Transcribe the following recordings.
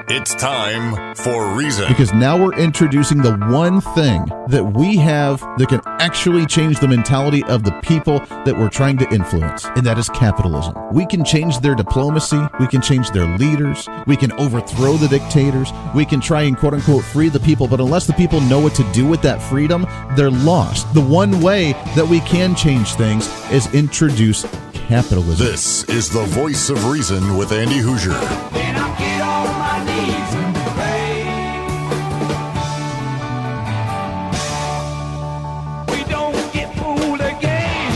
It's time for Reason. Because now we're introducing the one thing that we have that can actually change the mentality of the people that we're trying to influence, and that is capitalism. We can change their diplomacy. We can change their leaders. We can overthrow the dictators. We can try and quote-unquote free the people, but unless the people know what to do with that freedom, they're lost. The one way that we can change things is introduce capitalism. This is the Voice of Reason with Andy Hoosier. Then I'll get on my knees and pray. We don't get fooled again.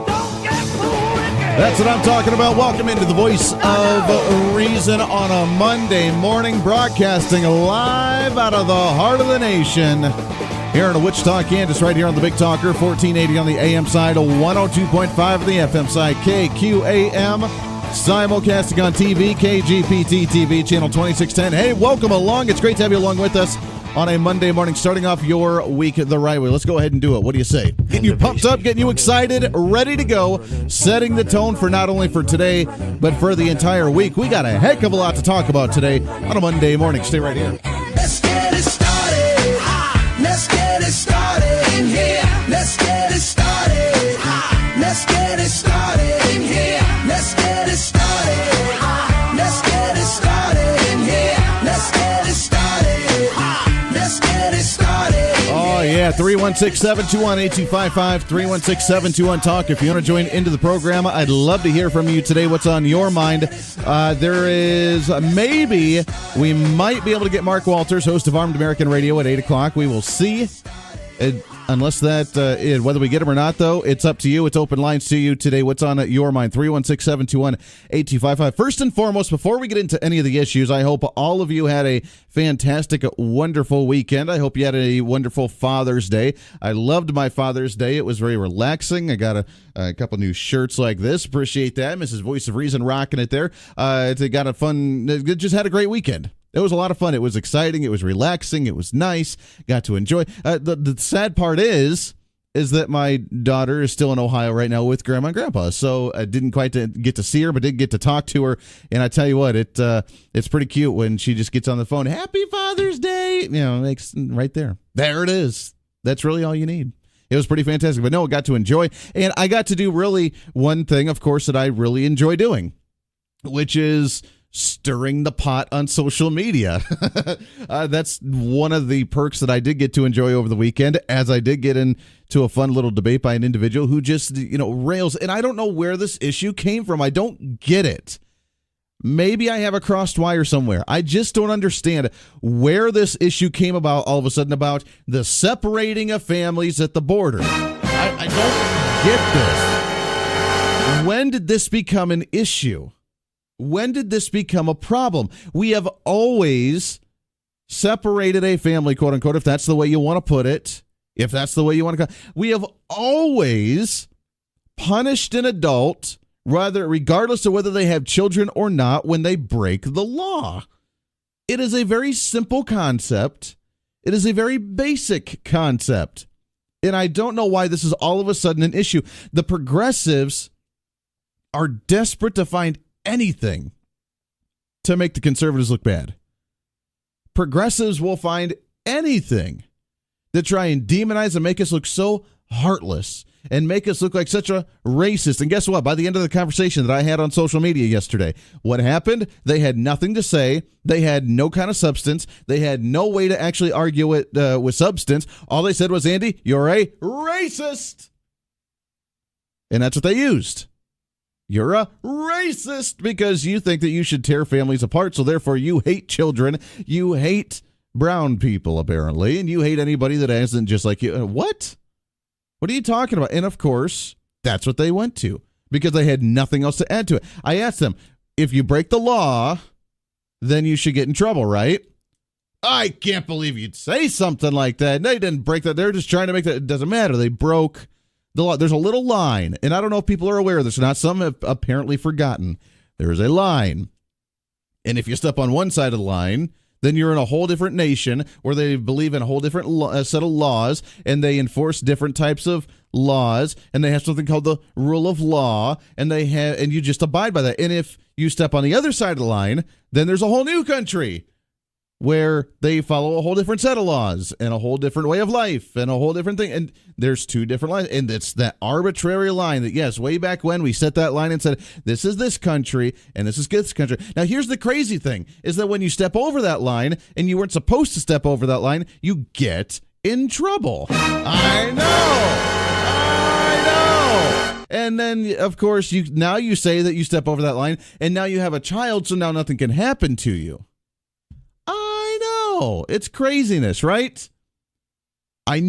Don't get fooled again. That's what I'm talking about. Welcome into the Voice of Reason on a Monday morning, broadcasting live out of the heart of the nation. Here in Wichita, Kansas, right here on the Big Talker, 1480 on the AM side, 102.5 on the FM side, KQAM, simulcasting on TV, KGPT TV, channel 2610. Hey, welcome along. It's great to have you along with us on a Monday morning, starting off your week the right way. Let's go ahead and do it. What do you say? Getting you pumped up, getting you excited, ready to go, setting the tone for not only for today, but for the entire week. We got a heck of a lot to talk about today on a Monday morning. Stay right here. Let's get it started. Let's get it started in here. Let's get it started. Let's get it started in here. Let's get it started. Let's get it started in here. Let's get it started. Let's get it started. Oh, yeah. 316-721-8255. 316-721-TALK. If you want to join into the program, I'd love to hear from you today. What's on your mind? There is maybe we might be able to get Mark Walters, host of Armed American Radio, at 8 o'clock. We will see. Unless that, whether we get him or not, though, it's up to you. It's open lines to you today. What's on your mind? 316-721-8255. First and foremost, before we get into any of the issues, I hope all of you had a fantastic, wonderful weekend. I hope you had a wonderful Father's Day. I loved my Father's Day. It was very relaxing. I got a couple new shirts like this. Appreciate that. Mrs. Voice of Reason rocking it there. It got a fun, just had a great weekend. It was a lot of fun. It was exciting. It was relaxing. It was nice. Got to enjoy. The sad part is that my daughter is still in Ohio right now with Grandma and Grandpa. So I didn't quite get to see her, but did get to talk to her. And I tell you what, it's pretty cute when she just gets on the phone. Happy Father's Day! You know, makes right there. There it is. That's really all you need. It was pretty fantastic. But no, I got to enjoy. And I got to do really one thing, of course, that I really enjoy doing, which is stirring the pot on social media. That's one of the perks that I did get to enjoy over the weekend, as I did get into a fun little debate by an individual who just, rails. And I don't know where this issue came from. I don't get it. Maybe I have a crossed wire somewhere. I just don't understand where this issue came about all of a sudden about the separating of families at the border. I don't get this. When did this become an issue? When did this become a problem? We have always separated a family, quote unquote, if that's the way you want to put it. If that's the way you want to go. We have always punished an adult, regardless of whether they have children or not, when they break the law. It is a very simple concept. It is a very basic concept. And I don't know why this is all of a sudden an issue. The progressives are desperate to find anything to make the conservatives look bad. Progressives will find anything to try and demonize and make us look so heartless and make us look like such a racist. And guess what? By the end of the conversation that I had on social media yesterday, what happened? They had nothing to say. They had no kind of substance. They had no way to actually argue it with substance. All they said was, Andy, you're a racist. And that's what they used. You're a racist because you think that you should tear families apart, so therefore you hate children, you hate brown people, apparently, and you hate anybody that isn't just like you. What? What are you talking about? And, of course, that's what they went to because they had nothing else to add to it. I asked them, if you break the law, then you should get in trouble, right? I can't believe you'd say something like that. They didn't break that. They're just trying to make that. It doesn't matter. They broke the law. There's a little line, and I don't know if people are aware of this or not. Some have apparently forgotten. There is a line, and if you step on one side of the line, then you're in a whole different nation where they believe in a whole different set of laws, and they enforce different types of laws, and they have something called the rule of law, and you just abide by that. And if you step on the other side of the line, then there's a whole new country where they follow a whole different set of laws and a whole different way of life and a whole different thing. And there's two different lines. And it's that arbitrary line that, yes, way back when we set that line and said, this is this country and this is this country. Now, here's the crazy thing is that when you step over that line and you weren't supposed to step over that line, you get in trouble. I know. And then, of course, you say that you step over that line and now you have a child, so now nothing can happen to you. It's craziness, right? I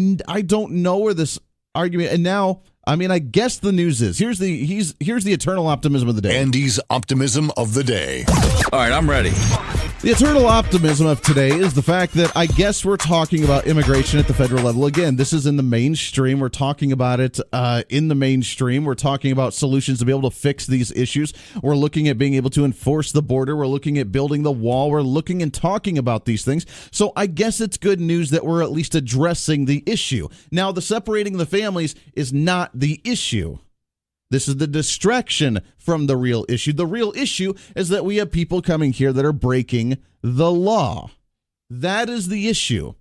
don't know where this argument, and now, I mean, I guess the news is here's the eternal optimism of the day. Andy's optimism of the day. All right, I'm ready. The eternal optimism of today is the fact that I guess we're talking about immigration at the federal level again. This is in the mainstream. We're talking about it in the mainstream. We're talking about solutions to be able to fix these issues. We're looking at being able to enforce the border. We're looking at building the wall. We're looking and talking about these things. So I guess it's good news that we're at least addressing the issue. Now, the separating the families is not the issue. This is the distraction from the real issue. The real issue is that we have people coming here that are breaking the law. That is the issue.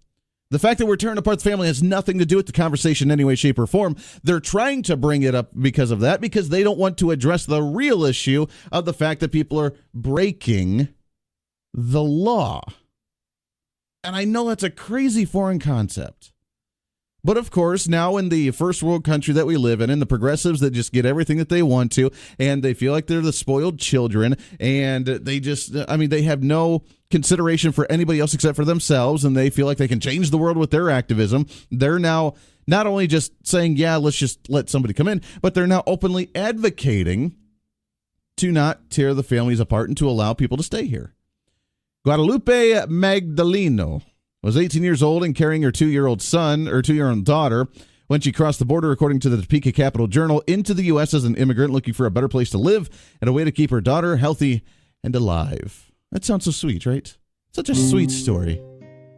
The fact that we're tearing apart the family has nothing to do with the conversation in any way, shape, or form. They're trying to bring it up because of that, because they don't want to address the real issue of the fact that people are breaking the law. And I know that's a crazy foreign concept. But of course, now in the first world country that we live in, the progressives that just get everything that they want to, and they feel like they're the spoiled children, and they just, they have no consideration for anybody else except for themselves, and they feel like they can change the world with their activism. They're now not only just saying, yeah, let's just let somebody come in, but they're now openly advocating to not tear the families apart and to allow people to stay here. Guadalupe Magdaleno was 18 years old and carrying her 2-year-old daughter when she crossed the border, according to the Topeka Capital Journal, into the U.S. as an immigrant looking for a better place to live and a way to keep her daughter healthy and alive. That sounds so sweet, right? Such a sweet story.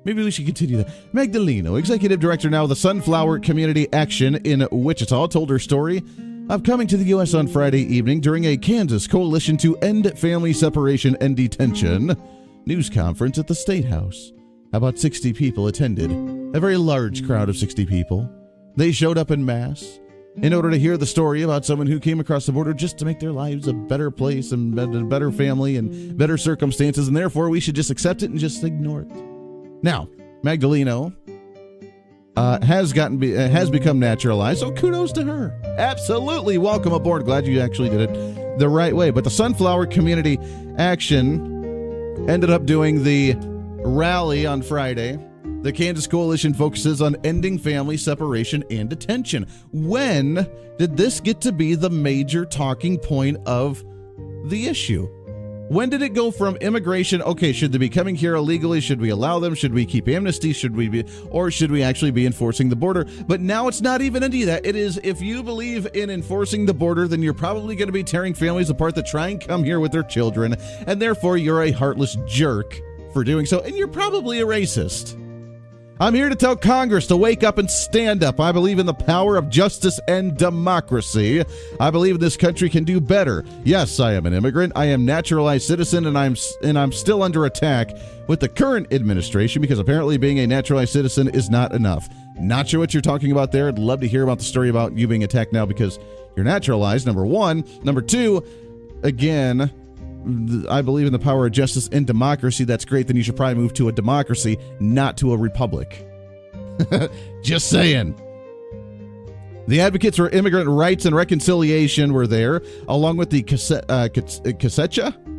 Maybe we should continue that. Magdaleno, executive director now of the Sunflower Community Action in Wichita, told her story of coming to the U.S. on Friday evening during a Kansas Coalition to End Family Separation and Detention news conference at the State House. About 60 people attended, a very large crowd of 60 people. They showed up en masse in order to hear the story about someone who came across the border just to make their lives a better place and a better family and better circumstances, and therefore we should just accept it and just ignore it. Now, Magdaleno has become naturalized, so kudos to her. Absolutely, welcome aboard. Glad you actually did it the right way. But the Sunflower Community Action ended up doing the rally on Friday. The Kansas Coalition focuses on ending family separation and detention. When did this get to be the major talking point of the issue? When did it go from immigration, okay, should they be coming here illegally? Should we allow them? Should we keep amnesty? Should we actually be enforcing the border? But now it's not even any of that. It is, if you believe in enforcing the border, then you're probably going to be tearing families apart that try and come here with their children, and therefore you're a heartless jerk for doing so, and you're probably a racist. I'm here to tell Congress to wake up and stand up. I believe in the power of justice and democracy. I believe this country can do better. Yes, I am an immigrant. I am naturalized citizen, and I'm still under attack with the current administration because apparently being a naturalized citizen is not enough. Not sure what you're talking about there. I'd love to hear about the story about you being attacked now because you're naturalized, number one. Number two, again, I believe in the power of justice and democracy. That's great. Then you should probably move to a democracy, not to a republic. Just saying. The advocates for immigrant rights and reconciliation were there, along with the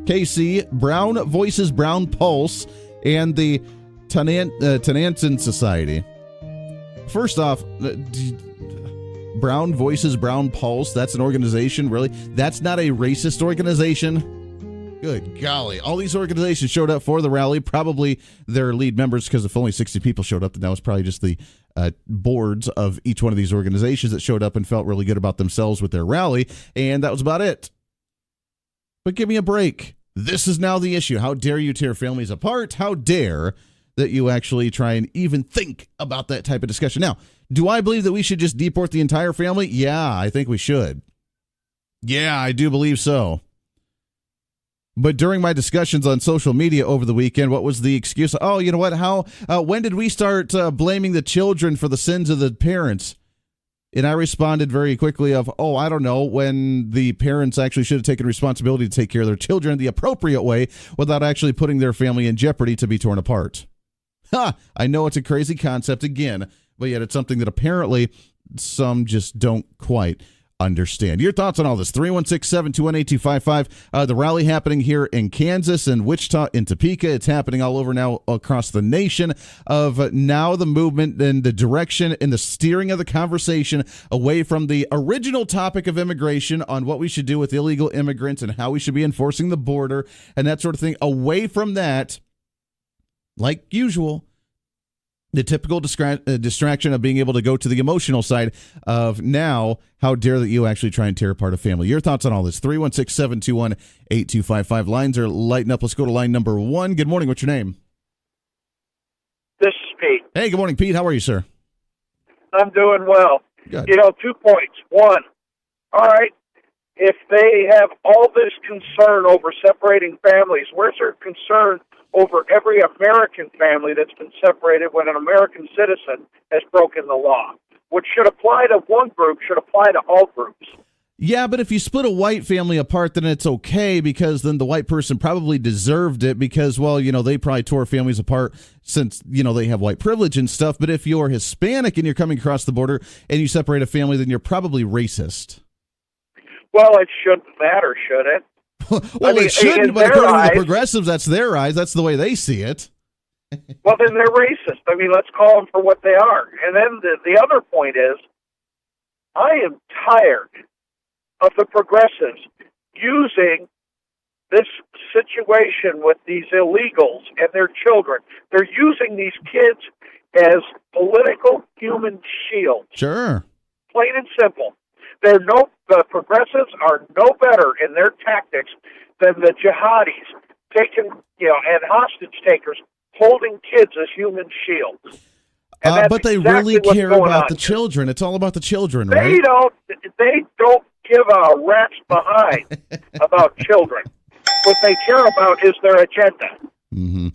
KC, Brown Voices, Brown Pulse, and the Tenanton Society. First off, Brown Voices, Brown Pulse, that's an organization, really? That's not a racist organization? Good golly. All these organizations showed up for the rally, probably their lead members, because if only 60 people showed up, then that was probably just the boards of each one of these organizations that showed up and felt really good about themselves with their rally, and that was about it. But give me a break. This is now the issue. How dare you tear families apart? How dare that you actually try and even think about that type of discussion? Now, do I believe that we should just deport the entire family? Yeah, I think we should. Yeah, I do believe so. But during my discussions on social media over the weekend, what was the excuse? Oh, you know what? When did we start blaming the children for the sins of the parents? And I responded very quickly of, I don't know, when the parents actually should have taken responsibility to take care of their children the appropriate way without actually putting their family in jeopardy to be torn apart. I know it's a crazy concept again, but yet it's something that apparently some just don't quite understand. Your thoughts on all this? 316-721-8255. The rally happening here in Kansas and Wichita and Topeka. It's happening all over now across the nation of now the movement and the direction and the steering of the conversation away from the original topic of immigration on what we should do with illegal immigrants and how we should be enforcing the border and that sort of thing. Away from that, like usual, the typical distraction of being able to go to the emotional side of now, how dare that you actually try and tear apart a family. Your thoughts on all this? 316-721-8255. Lines are lighting up. Let's go to line number 1. Good morning. What's your name? This is Pete. Hey, good morning, Pete. How are you, sir? I'm doing well. Good. 2 points. One, all right, if they have all this concern over separating families, where's their concern over every American family that's been separated when an American citizen has broken the law? What should apply to one group should apply to all groups. Yeah, but if you split a white family apart, then it's okay because then the white person probably deserved it because, they probably tore families apart since, they have white privilege and stuff. But if you're Hispanic and you're coming across the border and you separate a family, then you're probably racist. Well, it shouldn't matter, should it? It shouldn't, but according to the progressives, that's their eyes. That's the way they see it. Well, then they're racist. Let's call them for what they are. And then the other point is, I am tired of the progressives using this situation with these illegals and their children. They're using these kids as political human shields. Sure. Plain and simple. The progressives are no better in their tactics than the jihadis taking, and hostage takers holding kids as human shields. But they really care about the children. It's all about the children, right? They don't give a rat's behind about children. What they care about is their agenda. Mm-hmm.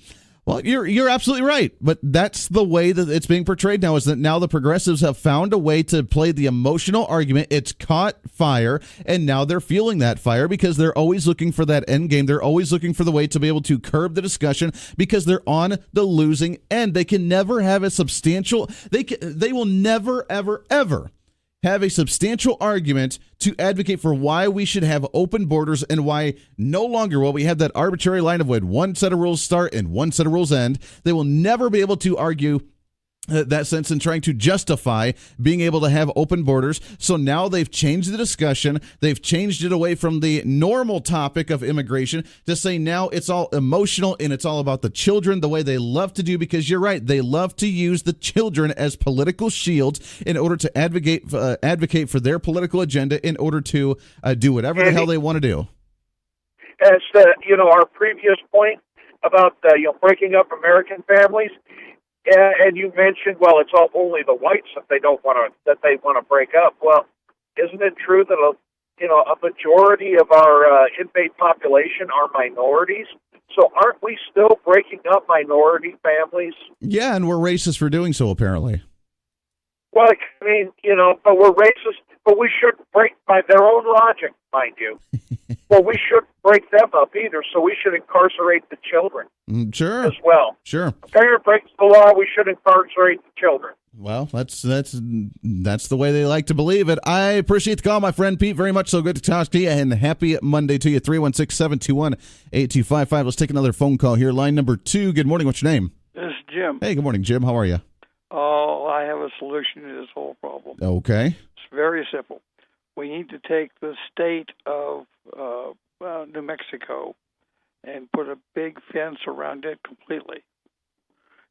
Well, you're absolutely right, but that's the way that it's being portrayed now, is that now the progressives have found a way to play the emotional argument. It's caught fire, and now they're feeling that fire because they're always looking for that end game. They're always looking for the way to be able to curb the discussion because they're on the losing end. They can never have a substantial – they will never, ever, ever have a substantial argument to advocate for why we should have open borders and why no longer will we have that arbitrary line of when one set of rules start and one set of rules end. They will never be able to argue that sense in trying to justify being able to have open borders. So now they've changed the discussion. They've changed it away from the normal topic of immigration to say now it's all emotional and it's all about the children, the way they love to do, because you're right. They love to use the children as political shields in order to advocate for their political agenda in order to do whatever the hell they want to do. As our previous point about breaking up American families, and you mentioned, it's only the whites that they want to break up. Well, isn't it true that a majority of our inmate population are minorities? So aren't we still breaking up minority families? Yeah, and we're racist for doing so, apparently. Well, but we're racist, but we shouldn't break, by their own logic, mind you. Well, we shouldn't break them up either, so we should incarcerate the children. Sure. As well. Sure. If a parent breaks the law, we should incarcerate the children. Well, that's the way they like to believe it. I appreciate the call, my friend Pete, very much so. Good to talk to you, and happy Monday to you. 316-721-8255. Let's take another phone call here. Line number 2. Good morning. What's your name? This is Jim. Hey, good morning, Jim. How are you? Oh, I have a solution to this whole problem. Okay. It's very simple. We need to take the state of New Mexico and put a big fence around it completely.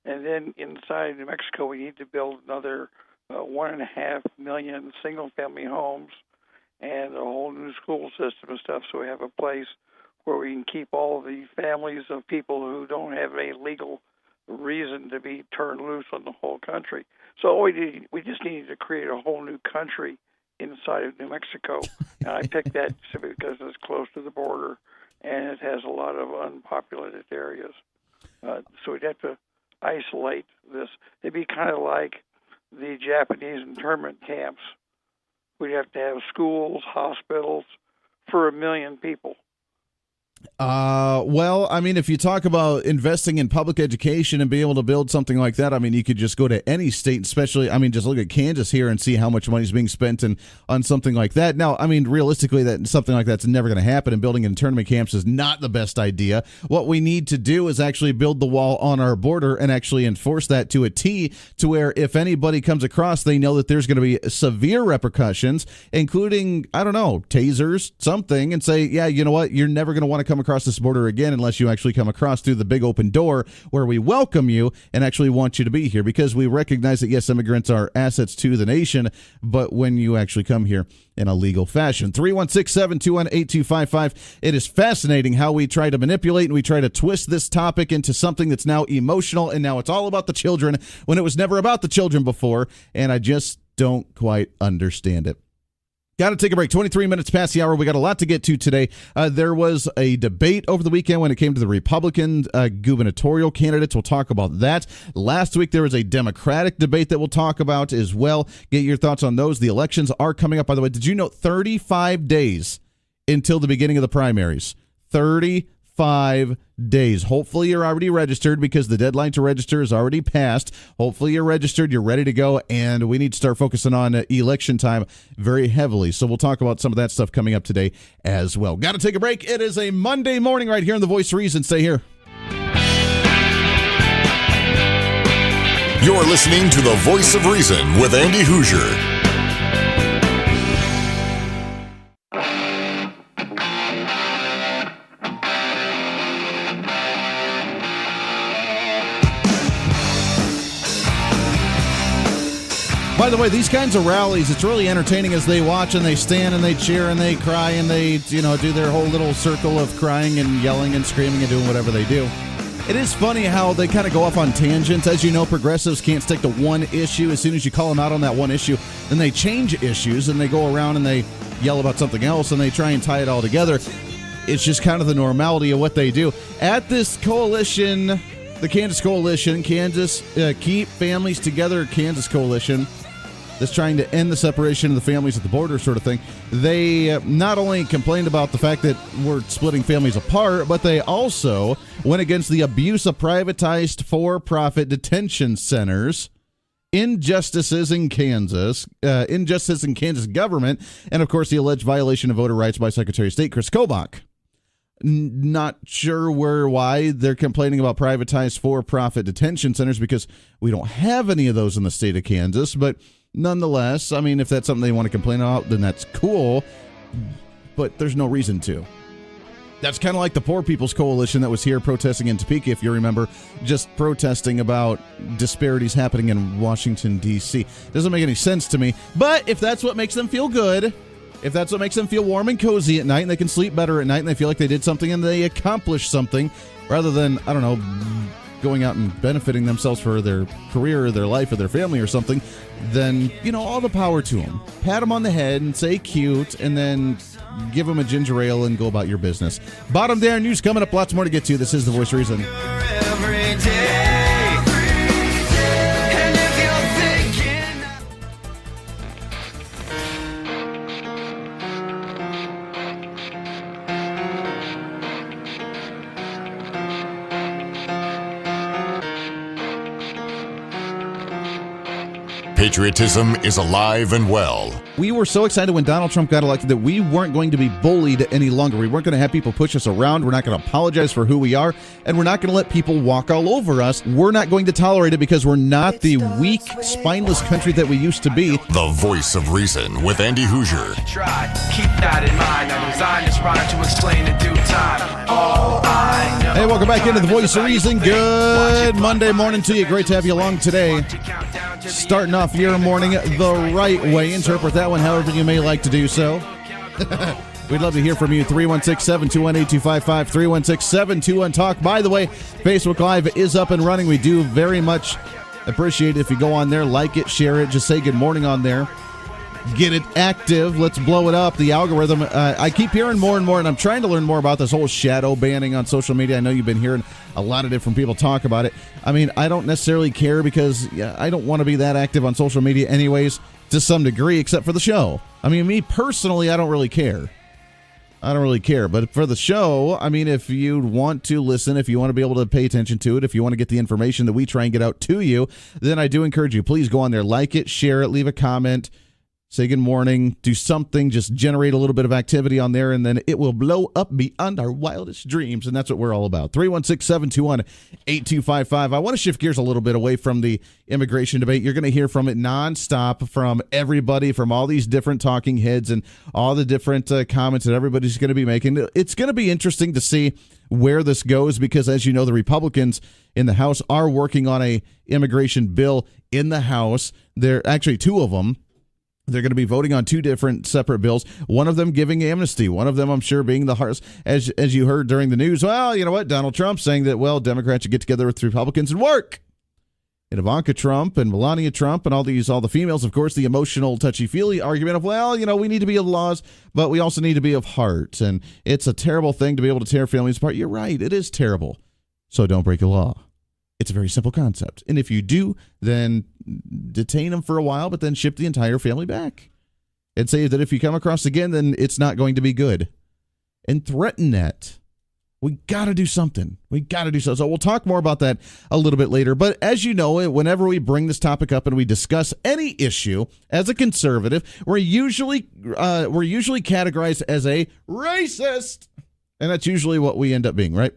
And then inside New Mexico, we need to build another 1.5 million single-family homes and a whole new school system and stuff, so we have a place where we can keep all the families of people who don't have a legal reason to be turned loose on the whole country. So we just needed to create a whole new country inside of New Mexico, and I picked that because it's close to the border and it has a lot of unpopulated areas. So we'd have to isolate this. It'd be kind of like the Japanese internment camps. We'd have to have schools, hospitals for 1 million people. Well, I mean, if you talk about investing in public education and being able to build something like that, I mean, you could just go to any state, especially, I mean, just look at Kansas here and see how much money is being spent on something like that. Now, I mean, realistically, that something like that's never going to happen, and building internment camps is not the best idea. What we need to do is actually build the wall on our border and actually enforce that to a T, to where if anybody comes across, they know that there's going to be severe repercussions, including, I don't know, tasers, something, and say, yeah, you know what, you're never going to want to come across this border again unless you actually come across through the big open door where we welcome you and actually want you to be here, because we recognize that, yes, immigrants are assets to the nation, but when you actually come here in a legal fashion. 316-721-8255. It is fascinating how we try to manipulate and we try to twist this topic into something that's now emotional, and now it's all about the children when it was never about the children before, and I just don't quite understand it. Got to take a break. 23 minutes past the hour. We got a lot to get to today. There was a debate over the weekend when it came to the Republican gubernatorial candidates. We'll talk about that. Last week, there was a Democratic debate that we'll talk about as well. Get your thoughts on those. The elections are coming up, by the way. Did you know 35 days until the beginning of the primaries? 35 days. Hopefully you're already registered, because the deadline to register is already passed. Hopefully you're registered, you're ready to go, and we need to start focusing on election time very heavily. So we'll talk about some of that stuff coming up today as well. Got to take a break. It is a Monday morning right here on The Voice of Reason. Stay here. You're listening to The Voice of Reason with Andy Hoosier. By the way, these kinds of rallies, it's really entertaining as they watch and they stand and they cheer and they cry and they, do their whole little circle of crying and yelling and screaming and doing whatever they do. It is funny how they kind of go off on tangents. As you know, progressives can't stick to one issue. As soon as you call them out on that one issue, then they change issues and they go around and they yell about something else and they try and tie it all together. It's just kind of the normality of what they do. At this coalition, the Kansas Coalition, Kansas Keep Families Together Kansas Coalition, that's trying to end the separation of the families at the border sort of thing, they not only complained about the fact that we're splitting families apart, but they also went against the abuse of privatized for-profit detention centers, injustices in Kansas government, and, of course, the alleged violation of voter rights by Secretary of State Chris Kobach. Not sure why they're complaining about privatized for-profit detention centers, because we don't have any of those in the state of Kansas, but nonetheless, I mean, if that's something they want to complain about, then that's cool, but there's no reason to. That's kind of like the Poor People's Coalition that was here protesting in Topeka, if you remember, just protesting about disparities happening in Washington, D.C. Doesn't make any sense to me, but if that's what makes them feel good, if that's what makes them feel warm and cozy at night, and they can sleep better at night, and they feel like they did something and they accomplished something, rather than, I don't know, going out and benefiting themselves for their career or their life or their family or something, then, all the power to them. Pat them on the head and say cute, and then give them a ginger ale and go about your business. Bottom Down News coming up. Lots more to get to. This is The Voice of Reason. Every day. And if you're thinking Patriotism is alive and well. We were so excited when Donald Trump got elected that we weren't going to be bullied any longer. We weren't going to have people push us around. We're not going to apologize for who we are, and we're not going to let people walk all over us. We're not going to tolerate it, because we're not the weak, spineless country that we used to be. The Voice of Reason with Andy Hoosier. Try, keep that in mind. I designed this rhyme to explain in due time. All I know. Hey, welcome back into The Voice of Reason. Good Monday morning to you. Great to have you along today. Starting off your morning the right way. Interpret that one however you may like to do so. We'd love to hear from you. 316-721-8255, 316-721-TALK. By the way, Facebook Live is up and running. We do very much appreciate it if you go on there, like it, share it, just say good morning on there. Get it active. Let's blow it up. The algorithm. I keep hearing more and more, and I'm trying to learn more about this whole shadow banning on social media. I know you've been hearing a lot of different people talk about it. I mean, I don't necessarily care because I don't want to be that active on social media anyways, to some degree, except for the show. I mean, me personally, I don't really care. But for the show, I mean, if you want to listen, if you want to be able to pay attention to it, if you want to get the information that we try and get out to you, then I do encourage you, please go on there, like it, share it, leave a comment, say good morning, do something, just generate a little bit of activity on there, and then it will blow up beyond our wildest dreams, and that's what we're all about. 316-721-8255. I want to shift gears a little bit away from the immigration debate. You're going to hear from it nonstop from everybody, from all these different talking heads and all the different comments that everybody's going to be making. It's going to be interesting to see where this goes because, as you know, the Republicans in the House are working on a immigration bill in the House. There are actually two of them. They're going to be voting on two different separate bills, one of them giving amnesty, one of them, I'm sure, being the hardest. As you heard during the news, well, you know what, Donald Trump saying that, well, Democrats should get together with Republicans and work. And Ivanka Trump and Melania Trump and all the females, of course, the emotional, touchy-feely argument of, well, you know, we need to be of laws, but we also need to be of heart. And it's a terrible thing to be able to tear families apart. You're right, it is terrible. So don't break the law. It's a very simple concept. And if you do, then detain them for a while, but then ship the entire family back. And say that if you come across again, then it's not going to be good. And threaten that. We got to do something. So we'll talk more about that a little bit later. But as you know, whenever we bring this topic up and we discuss any issue, as a conservative, we're usually categorized as a racist. And that's usually what we end up being, right?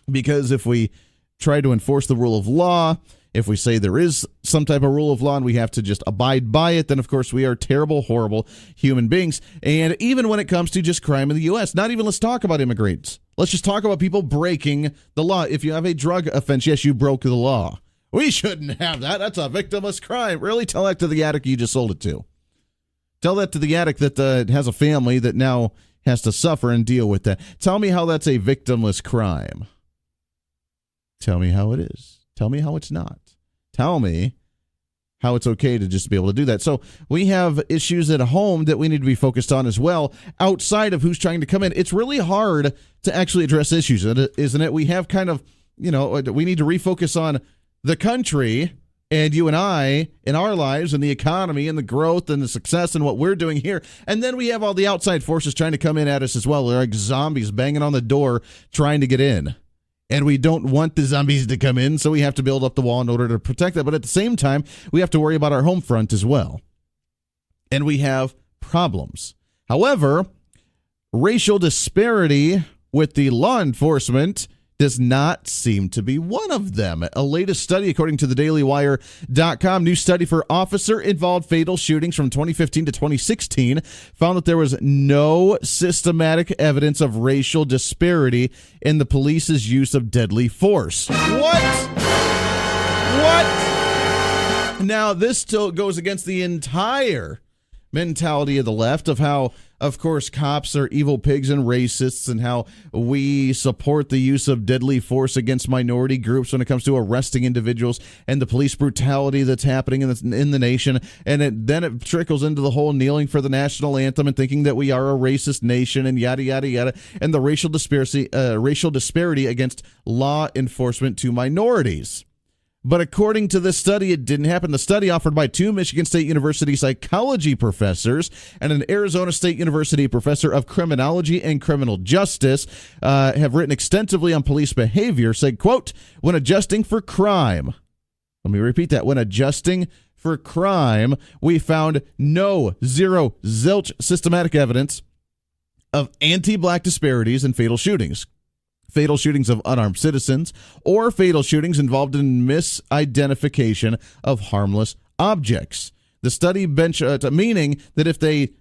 Because if we try to enforce the rule of law, if we say there is some type of rule of law and we have to just abide by it, then of course we are terrible, horrible human beings. And even when it comes to just crime in the U.S., not even let's talk about immigrants. Let's just talk about people breaking the law. If you have a drug offense, yes, you broke the law. We shouldn't have that. That's a victimless crime. Really? Tell that to the addict you just sold it to. Tell that to the addict that has a family that now has to suffer and deal with that. Tell me how that's a victimless crime. Tell me how it is. Tell me how it's not. Tell me how it's okay to just be able to do that. So we have issues at home that we need to be focused on as well, outside of who's trying to come in. It's really hard to actually address issues, isn't it? We have kind of, we need to refocus on the country and you and I in our lives and the economy and the growth and the success and what we're doing here. And then we have all the outside forces trying to come in at us as well. They're like zombies banging on the door trying to get in. And we don't want the zombies to come in, so we have to build up the wall in order to protect that. But at the same time, we have to worry about our home front as well. And we have problems. However, racial disparity with the law enforcement does not seem to be one of them. A latest study, according to thedailywire.com, new study for officer-involved fatal shootings from 2015 to 2016, found that there was no systematic evidence of racial disparity in the police's use of deadly force. What? Now, this still goes against the entire mentality of the left of how, of course, cops are evil pigs and racists and how we support the use of deadly force against minority groups when it comes to arresting individuals and the police brutality that's happening in the nation. And then it trickles into the whole kneeling for the national anthem and thinking that we are a racist nation and yada, yada, yada, and the racial disparity against law enforcement to minorities. But according to this study, it didn't happen. The study, offered by two Michigan State University psychology professors and an Arizona State University professor of criminology and criminal justice, have written extensively on police behavior, said, quote, when adjusting for crime, let me repeat that, when adjusting for crime, we found zero, zilch systematic evidence of anti-black disparities in fatal shootings. Fatal shootings of unarmed citizens, or fatal shootings involved in misidentification of harmless objects. The study meaning that if the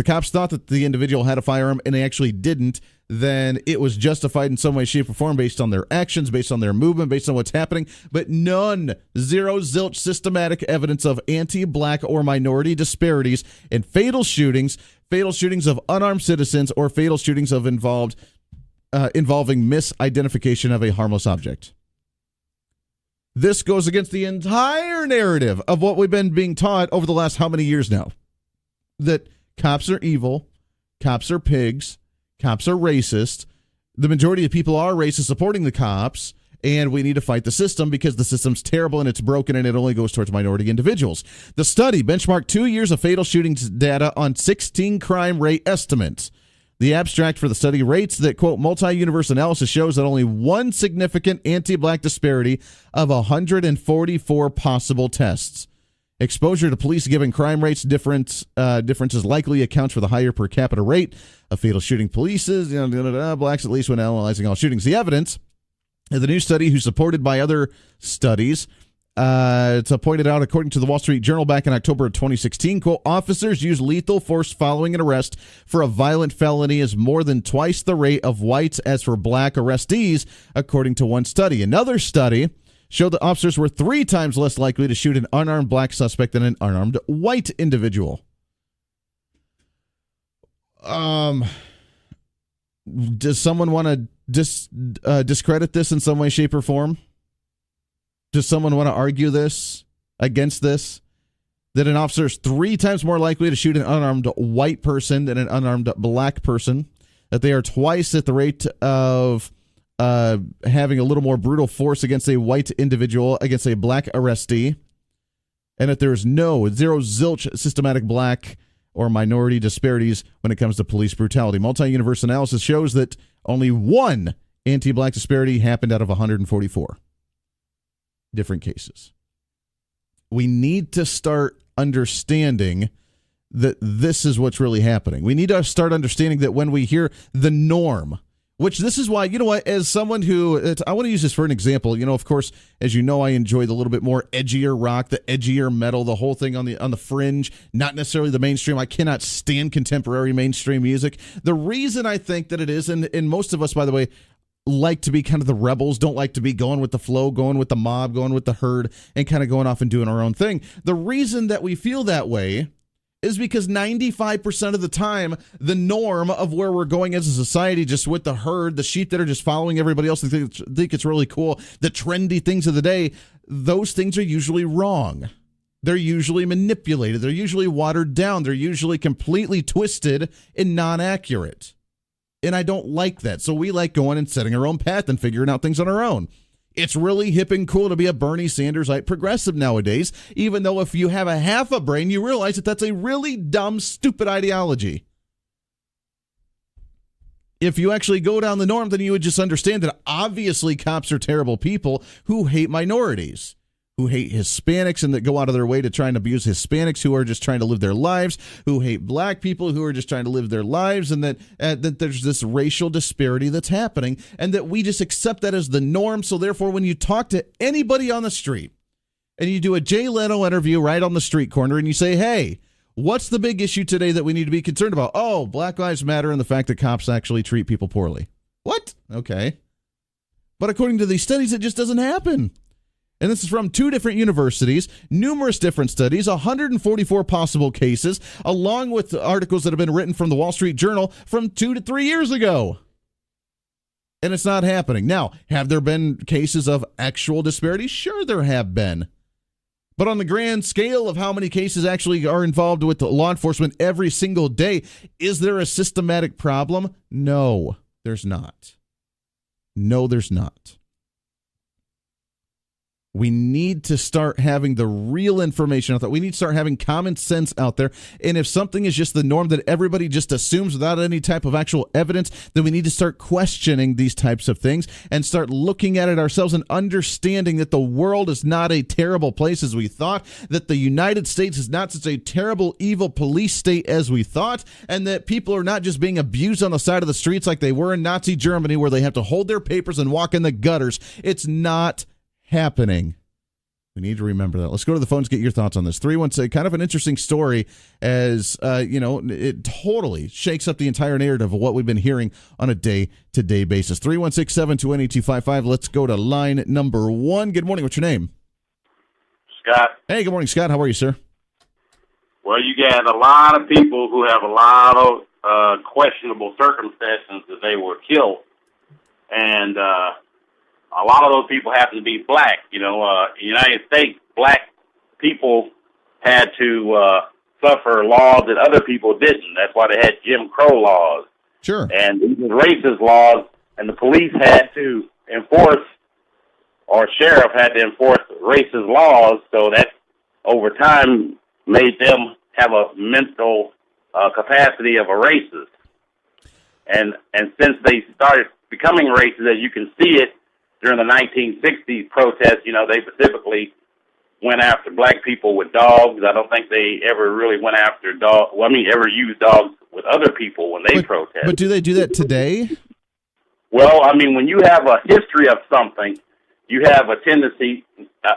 cops thought that the individual had a firearm and they actually didn't, then it was justified in some way, shape, or form based on their actions, based on their movement, based on what's happening. But zero, zilch systematic evidence of anti-black or minority disparities in fatal shootings fatal shootings of unarmed citizens or fatal shootings of involving misidentification of a harmless object. This goes against the entire narrative of what we've been being taught over the last how many years now? That cops are evil, cops are pigs, cops are racist. The majority of people are racist supporting the cops, and we need to fight the system because the system's terrible and it's broken and it only goes towards minority individuals. The study benchmarked 2 years of fatal shootings data on 16 crime rate estimates. The abstract for the study rates that, quote, multi-universe analysis shows that only one significant anti-black disparity of 144 possible tests. Exposure to police-given crime rates differences likely accounts for the higher per capita rate of fatal shooting polices, blacks at least when analyzing all shootings. The evidence, the new study, who's supported by other studies, it's pointed out, according to the Wall Street Journal back in October of 2016, quote, officers use lethal force following an arrest for a violent felony is more than twice the rate of whites as for black arrestees, according to one study. Another study showed that officers were 3 times less likely to shoot an unarmed black suspect than an unarmed white individual. Does someone want to discredit this in some way, shape, or form? Does someone want to argue this, against this? That an officer is 3 times more likely to shoot an unarmed white person than an unarmed black person? That they are twice at the rate of having a little more brutal force against a white individual, against a black arrestee? And that there's zero zilch systematic black or minority disparities when it comes to police brutality. Multi-universe analysis shows that only one anti-black disparity happened out of 144 different cases. We need to start understanding that this is what's really happening. We need to start understanding that when we hear the norm, which this is why, you know what, as someone who, I want to use this for an example. You know, of course, as you know, I enjoy the little bit more edgier rock, the edgier metal, the whole thing on the fringe, not necessarily the mainstream. I cannot stand contemporary mainstream music. The reason I think that it is, and most of us, by the way, like to be kind of the rebels, don't like to be going with the flow, going with the mob, going with the herd, and kind of going off and doing our own thing. The reason that we feel that way is because 95% of the time, the norm of where we're going as a society, just with the herd, the sheep that are just following everybody else and think it's really cool, the trendy things of the day, those things are usually wrong. They're usually manipulated. They're usually watered down. They're usually completely twisted and non-accurate. And I don't like that. So we like going and setting our own path and figuring out things on our own. It's really hip and cool to be a Bernie Sanders-like progressive nowadays, even though if you have a half a brain, you realize that that's a really dumb, stupid ideology. If you actually go down the norm, then you would just understand that obviously cops are terrible people who hate minorities, who hate Hispanics and that go out of their way to try and abuse Hispanics who are just trying to live their lives, who hate black people who are just trying to live their lives, and that there's this racial disparity that's happening, and that we just accept that as the norm. So therefore, when you talk to anybody on the street and you do a Jay Leno interview right on the street corner and you say, hey, what's the big issue today that we need to be concerned about? Oh, Black Lives Matter and the fact that cops actually treat people poorly. What? Okay. But according to these studies, it just doesn't happen. And this is from 2 different universities, numerous different studies, 144 possible cases, along with articles that have been written from the Wall Street Journal from 2 to 3 years ago. And it's not happening. Now, have there been cases of actual disparity? Sure, there have been. But on the grand scale of how many cases actually are involved with law enforcement every single day, is there a systematic problem? No, there's not. No, there's not. We need to start having the real information out there. We need to start having common sense out there. And if something is just the norm that everybody just assumes without any type of actual evidence, then we need to start questioning these types of things and start looking at it ourselves and understanding that the world is not a terrible place as we thought, that the United States is not such a terrible, evil police state as we thought, and that people are not just being abused on the side of the streets like they were in Nazi Germany where they have to hold their papers and walk in the gutters. It's not happening. We need to remember that. Let's go to the phones, get your thoughts on this. 316, kind of an interesting story as, it totally shakes up the entire narrative of what we've been hearing on a day-to-day basis. 316-721-8255. Let's go to line number 1. Good morning. What's your name? Scott. Hey, good morning, Scott. How are you, sir? Well, you got a lot of people who have a lot of questionable circumstances that they were killed, and a lot of those people happen to be black. In the United States, black people had to suffer laws that other people didn't. That's why they had Jim Crow laws. Sure. And these were racist laws, and the police had to enforce, or sheriff had to enforce racist laws, so that over time made them have a mental capacity of a racist. And since they started becoming racist, as you can see it during the 1960s protests, they specifically went after black people with dogs. I don't think they ever really went after dogs. Ever used dogs with other people when they protest. But do they do that today? Well, when you have a history of something, you have a tendency,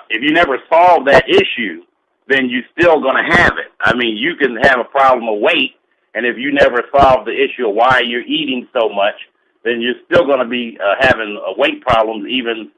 if you never solve that issue, then you're still going to have it. You can have a problem of weight, and if you never solve the issue of why you're eating so much, then you're still going to be having weight problems even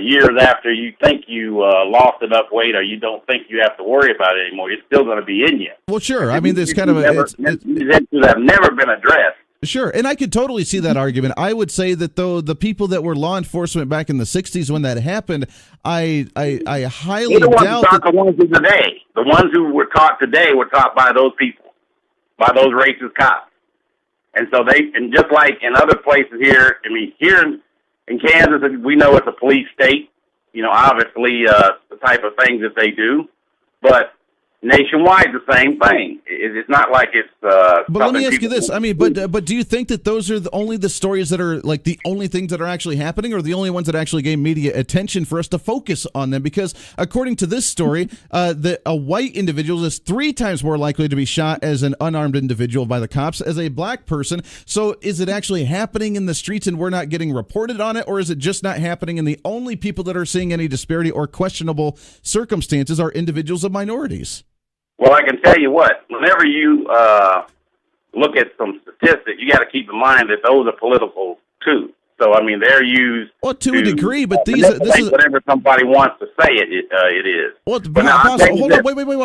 years after you think you lost enough weight, or you don't think you have to worry about it anymore. It's still going to be in you. Well, sure. There's kind of these issues have never been addressed. Sure, and I could totally see that argument. I would say that, though, the people that were law enforcement back in the 60s when that happened, I highly doubt that... The ones of today. The ones who were taught today were taught by those people, by those racist cops. And so and just like in other places here, here in Kansas, we know it's a police state, obviously the type of things that they do, but nationwide, the same thing. It's not like it's. But let me ask you this: but do you think that those are only the stories that are like the only things that are actually happening, or the only ones that actually gain media attention for us to focus on them? Because according to this story, a white individual is 3 times more likely to be shot as an unarmed individual by the cops as a black person. So, is it actually happening in the streets and we're not getting reported on it, or is it just not happening? And the only people that are seeing any disparity or questionable circumstances are individuals of minorities. Well, I can tell you what, whenever you look at some statistics, you got to keep in mind that those are political, too. So, they're used to a degree, but this is whatever somebody wants to say it is. Well,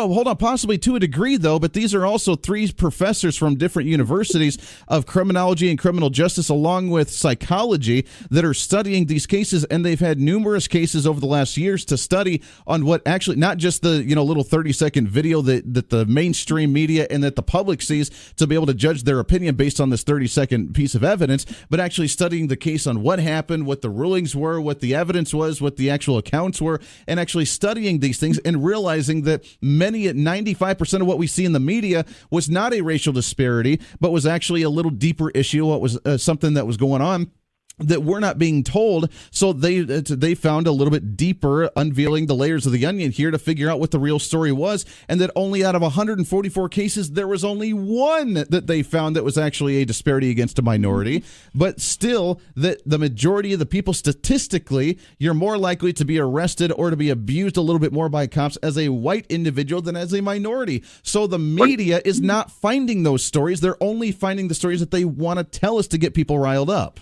hold on. Possibly to a degree, though, but these are also 3 professors from different universities of criminology and criminal justice, along with psychology, that are studying these cases, and they've had numerous cases over the last years to study on what actually, not just the little 30-second video that the mainstream media and that the public sees to be able to judge their opinion based on this 30-second piece of evidence, but actually studying the case on what happened, what the rulings were, what the evidence was, what the actual accounts were, and actually studying these things and realizing that 95% of what we see in the media was not a racial disparity, but was actually a little deeper issue, what was something that was going on that we're not being told. So they found a little bit deeper, unveiling the layers of the onion here to figure out what the real story was, and that only out of 144 cases, there was only 1 that they found that was actually a disparity against a minority. But still, that the majority of the people, statistically, you're more likely to be arrested or to be abused a little bit more by cops as a white individual than as a minority. So the media is not finding those stories. They're only finding the stories that they want to tell us to get people riled up.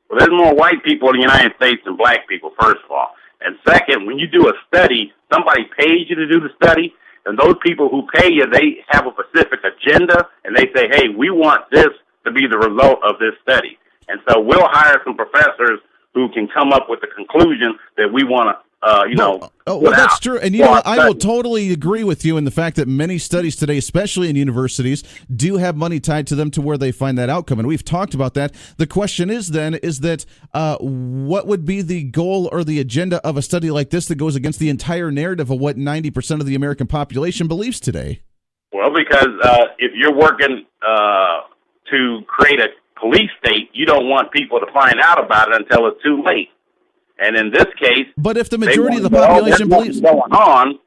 Well, there's more white people in the United States than black people, first of all. And second, when you do a study, somebody pays you to do the study, and those people who pay you, they have a specific agenda, and they say, hey, we want this to be the result of this study. And so we'll hire some professors who can come up with the conclusion that we want to, that's true. And I will totally agree with you in the fact that many studies today, especially in universities, do have money tied to them to where they find that outcome. And we've talked about that. The question is that what would be the goal or the agenda of a study like this that goes against the entire narrative of what 90% of the American population believes today? Well, because if you're working to create a police state, you don't want people to find out about it until it's too late. And in this case, but if the majority of the population believes going on,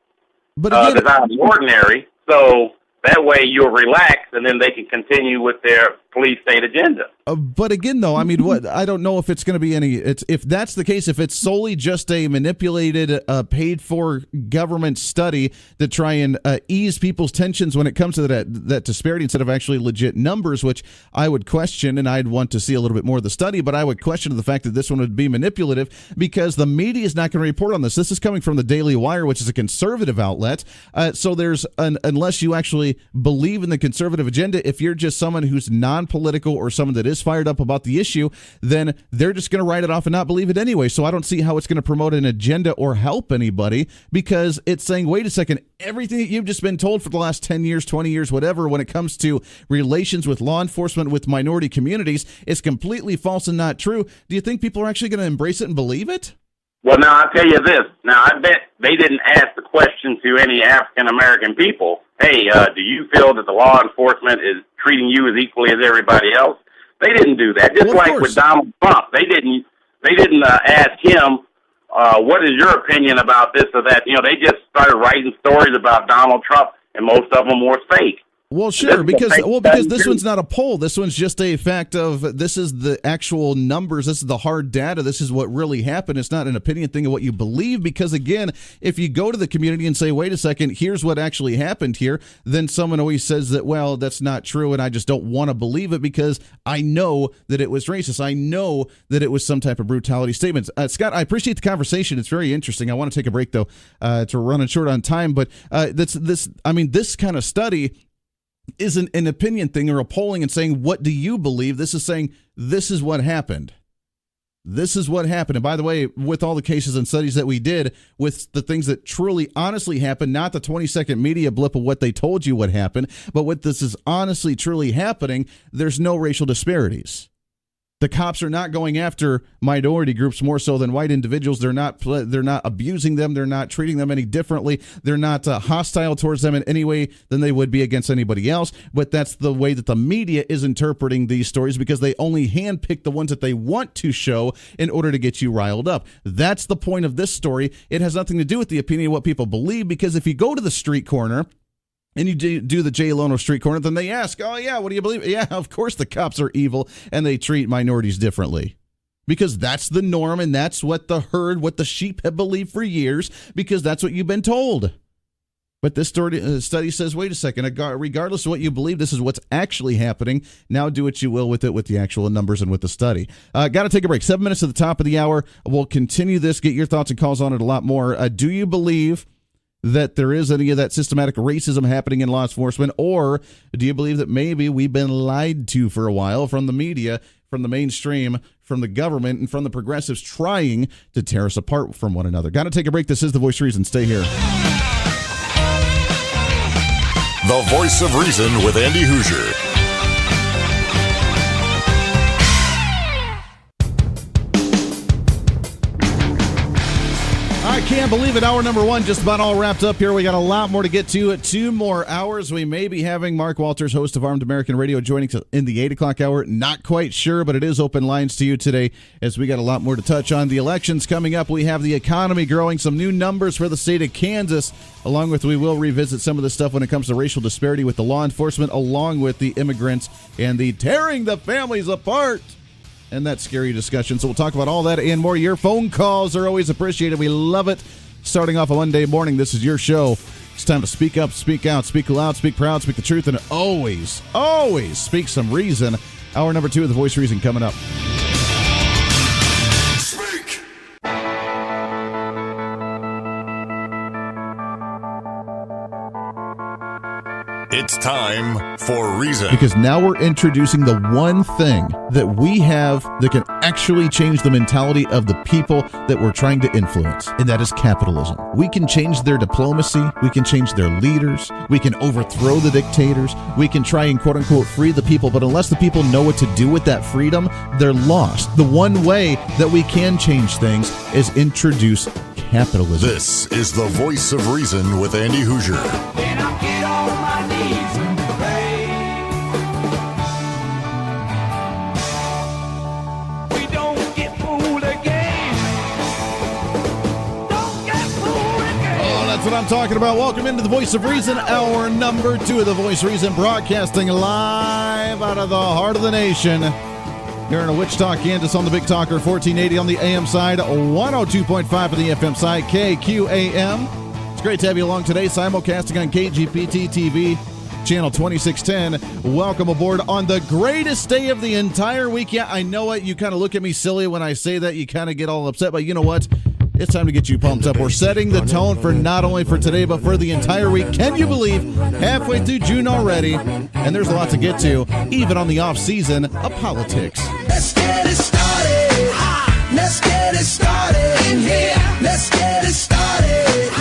but again, that's out of the ordinary. So that way you'll relax, and then they can continue with their police state agenda. But again, though, I mean, what I don't know if it's going to be any. If that's the case, if it's solely just a manipulated, paid-for government study to try and ease people's tensions when it comes to that disparity instead of actually legit numbers, which I would question, and I'd want to see a little bit more of the study. But I would question the fact that this one would be manipulative because the media is not going to report on this. This is coming from the Daily Wire, which is a conservative outlet. So there's unless you actually believe in the conservative agenda, if you're just someone who's non-political or someone that is fired up about the issue, then they're just going to write it off and not believe it anyway. So I don't see how it's going to promote an agenda or help anybody because it's saying, wait a second, everything that you've just been told for the last 10 years, 20 years, whatever, when it comes to relations with law enforcement, with minority communities, is completely false and not true. Do you think people are actually going to embrace it and believe it? Well, now, I'll tell you this. Now, I bet they didn't ask the question to any African-American people, hey, do you feel that the law enforcement is treating you as equally as everybody else? They didn't do that. Just like with Donald Trump, they didn't ask him, what is your opinion about this or that? You know, they just started writing stories about Donald Trump, and most of them were fake. Well, sure, because this one's not a poll. This one's just a fact of this is the actual numbers. This is the hard data. This is what really happened. It's not an opinion thing of what you believe because, again, if you go to the community and say, wait a second, here's what actually happened here, then someone always says that, well, that's not true, and I just don't want to believe it because I know that it was racist. I know that it was some type of brutality statements. Scott, I appreciate the conversation. It's very interesting. I want to take a break, though, to running short on time, but this kind of study isn't an opinion thing or a polling and saying, what do you believe? This is saying, this is what happened. This is what happened. And by the way, with all the cases and studies that we did, with the things that truly, honestly happened, not the 20-second media blip of what they told you what happened, but what this is honestly, truly happening, there's no racial disparities. The cops are not going after minority groups more so than white individuals. They're not abusing them. They're not treating them any differently. They're not hostile towards them in any way than they would be against anybody else. But that's the way that the media is interpreting these stories because they only handpick the ones that they want to show in order to get you riled up. That's the point of this story. It has nothing to do with the opinion of what people believe because if you go to the street corner and you do the Jay Leno street corner, then they ask, oh, yeah, what do you believe? Yeah, of course the cops are evil and they treat minorities differently. Because that's the norm and that's what the herd, what the sheep have believed for years because that's what you've been told. But this study says, wait a second, regardless of what you believe, this is what's actually happening. Now do what you will with it, with the actual numbers and with the study. Got to take a break. 7 minutes at the top of the hour. We'll continue this, get your thoughts and calls on it a lot more. Do you believe that there is any of that systematic racism happening in law enforcement, or do you believe that maybe we've been lied to for a while from the media, from the mainstream, from the government, and from the progressives trying to tear us apart from one another? Got to take a break. This is The Voice of Reason. Stay here. The Voice of Reason with Andy Hoosier. I can't believe it. Hour number one just about all wrapped up here. We got a lot more to get to. At 2 more hours, we may be having Mark Walters, host of Armed American Radio, joining us in the 8 o'clock hour. Not quite sure, but it is open lines to you today as we got a lot more to touch on. The elections coming up. We have the economy growing, some new numbers for the state of Kansas, along with we will revisit some of the stuff when it comes to racial disparity with the law enforcement, along with the immigrants and the tearing the families apart. And that scary discussion. So we'll talk about all that and more. Your phone calls are always appreciated. We love it. Starting off a Monday morning, this is your show. It's time to speak up, speak out, speak loud, speak proud, speak the truth, and always, always speak some reason. Hour number 2 of The Voice of Reason coming up. Speak. It's time for Reason. Because now we're introducing the one thing that we have that can actually change the mentality of the people that we're trying to influence, and that is capitalism. We can change their diplomacy. We can change their leaders. We can overthrow the dictators. We can try and quote-unquote free the people, but unless the people know what to do with that freedom, they're lost. The one way that we can change things is introduce capitalism. This is The Voice of Reason with Andy Hoosier. When I get on my knees and pray, we don't get fooled again. Don't get fooled again. Oh, that's what I'm talking about. Welcome into The Voice of Reason, hour number 2 of The Voice of Reason, broadcasting live live out of the heart of the nation. Here in Wichita, Kansas, on the Big Talker, 1480 on the AM side, 102.5 on the FM side, KQAM. It's great to have you along today, simulcasting on KGPT TV, channel 2610. Welcome aboard on the greatest day of the entire week. Yeah, I know it. You kind of look at me silly when I say that. You kind of get all upset, but you know what? It's time to get you pumped up. We're setting the tone for not only for today, but for the entire week. Can you believe halfway through June already? And there's a lot to get to, even on the off season of politics. Let's get it started. Let's get it started in here. Let's get it started.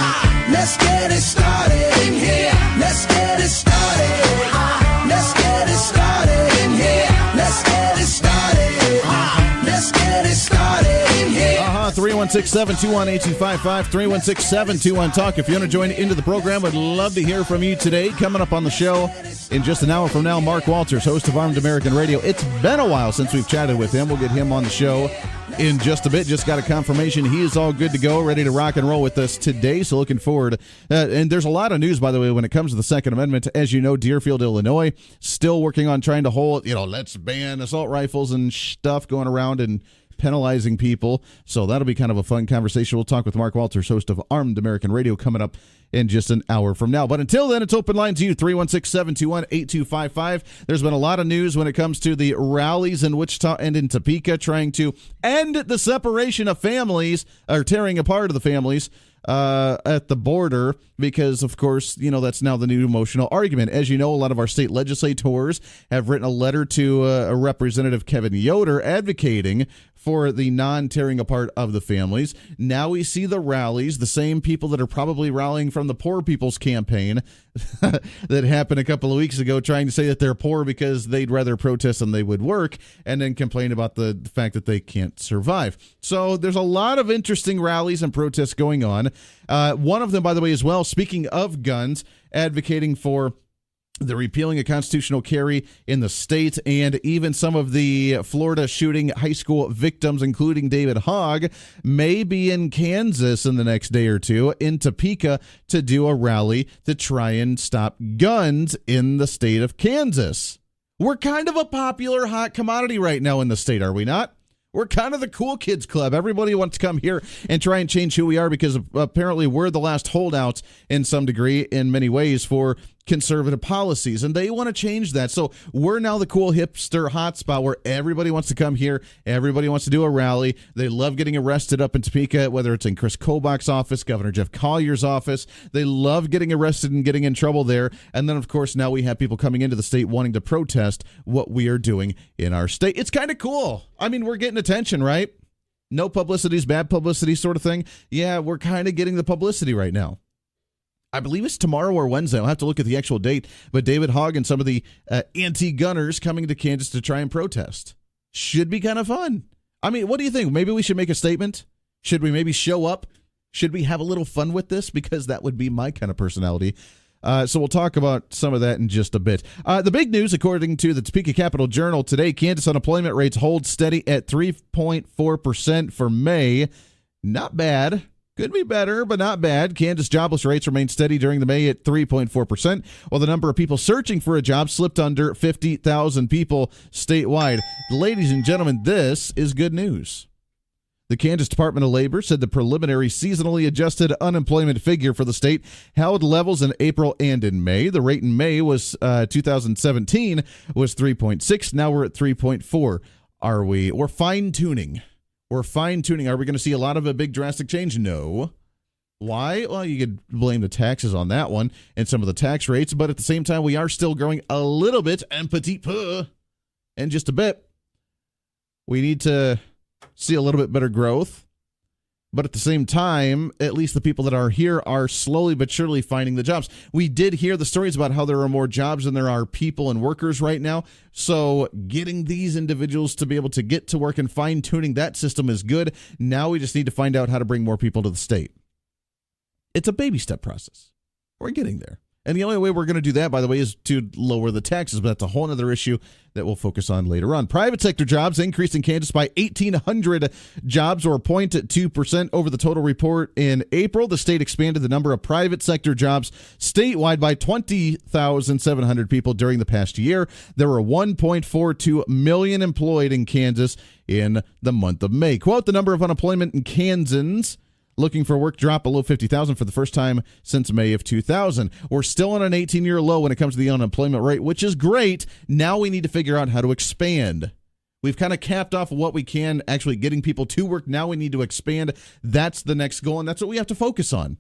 Let's get it started in here. Let's get it started. Let's get it started in here. Let's get it started. Let's get it started in here. 316-721-8255, 316-721-TALK. If you want to join into the program, I'd love to hear from you today. Coming up on the show in just an hour from now, Mark Walters, host of Armed American Radio. It's been a while since we've chatted with him. We'll get him on the show in just a bit. Just got a confirmation he is all good to go, ready to rock and roll with us today. So looking forward. And there's a lot of news, by the way, when it comes to the Second Amendment. As you know, Deerfield, Illinois, still working on trying to hold, let's ban assault rifles and stuff going around and penalizing people. So that'll be kind of a fun conversation. We'll talk with Mark Walters, host of Armed American Radio, coming up in just an hour from now. But until then, it's open line to you, 316-721-8255. There's been a lot of news when it comes to the rallies in Wichita and in Topeka trying to end the separation of families, or tearing apart of the families at the border, because, of course, that's now the new emotional argument. As you know, a lot of our state legislators have written a letter to a Representative Kevin Yoder advocating for the non-tearing apart of the families. Now we see the rallies, the same people that are probably rallying from the Poor People's Campaign that happened a couple of weeks ago, trying to say that they're poor because they'd rather protest than they would work, and then complain about the fact that they can't survive. So there's a lot of interesting rallies and protests going on. One of them, by the way, as well, speaking of guns, advocating for the repealing of constitutional carry in the state, and even some of the Florida shooting high school victims, including David Hogg, may be in Kansas in the next day or two, in Topeka, to do a rally to try and stop guns in the state of Kansas. We're kind of a popular hot commodity right now in the state, are we not? We're kind of the cool kids club. Everybody wants to come here and try and change who we are, because apparently we're the last holdouts in some degree, in many ways, for conservative policies, and they want to change that. So we're now the cool hipster hotspot where everybody wants to come here. Everybody wants to do a rally. They love getting arrested up in Topeka, whether it's in Chris Kobach's office, Governor Jeff Collier's office. They love getting arrested and getting in trouble there. And then, of course, now we have people coming into the state wanting to protest what we are doing in our state. It's kind of cool. I mean, we're getting attention, right? No publicity is bad publicity sort of thing. Yeah, we're kind of getting the publicity right now. I believe it's tomorrow or Wednesday. I'll have to look at the actual date. But David Hogg and some of the anti-gunners coming to Kansas to try and protest. Should be kind of fun. I mean, what do you think? Maybe we should make a statement? Should we maybe show up? Should we have a little fun with this? Because that would be my kind of personality. So we'll talk about some of that in just a bit. The big news, according to the Topeka Capital Journal today, Kansas unemployment rates hold steady at 3.4% for May. Not bad. Could be better, but not bad. Kansas jobless rates remained steady during the May at 3.4%, while the number of people searching for a job slipped under 50,000 people statewide. Ladies and gentlemen, this is good news. The Kansas Department of Labor said the preliminary seasonally adjusted unemployment figure for the state held levels in April and in May. The rate in May was 2017 was 3.6. Now we're at 3.4. We're fine-tuning. We're fine-tuning. Are we going to see a lot of a big drastic change? No. Why? Well, you could blame the taxes on that one and some of the tax rates, but at the same time, we are still growing a little bit, and petit peu, and just a bit. We need to see a little bit better growth, but at the same time, at least the people that are here are slowly but surely finding the jobs. We did hear the stories about how there are more jobs than there are people and workers right now. So getting these individuals to be able to get to work and fine-tuning that system is good. Now we just need to find out how to bring more people to the state. It's a baby step process. We're getting there. And the only way we're going to do that, by the way, is to lower the taxes. But that's a whole other issue that we'll focus on later on. Private sector jobs increased in Kansas by 1,800 jobs, or 0.2% over the total report in April. The state expanded the number of private sector jobs statewide by 20,700 people during the past year. There were 1.42 million employed in Kansas in the month of May. Quote, the number of unemployment in Kansans looking for work dropped below 50,000 for the first time since May of 2000. We're still on an 18-year low when it comes to the unemployment rate, which is great. Now we need to figure out how to expand. We've kind of capped off what we can, actually getting people to work. Now we need to expand. That's the next goal, and that's what we have to focus on.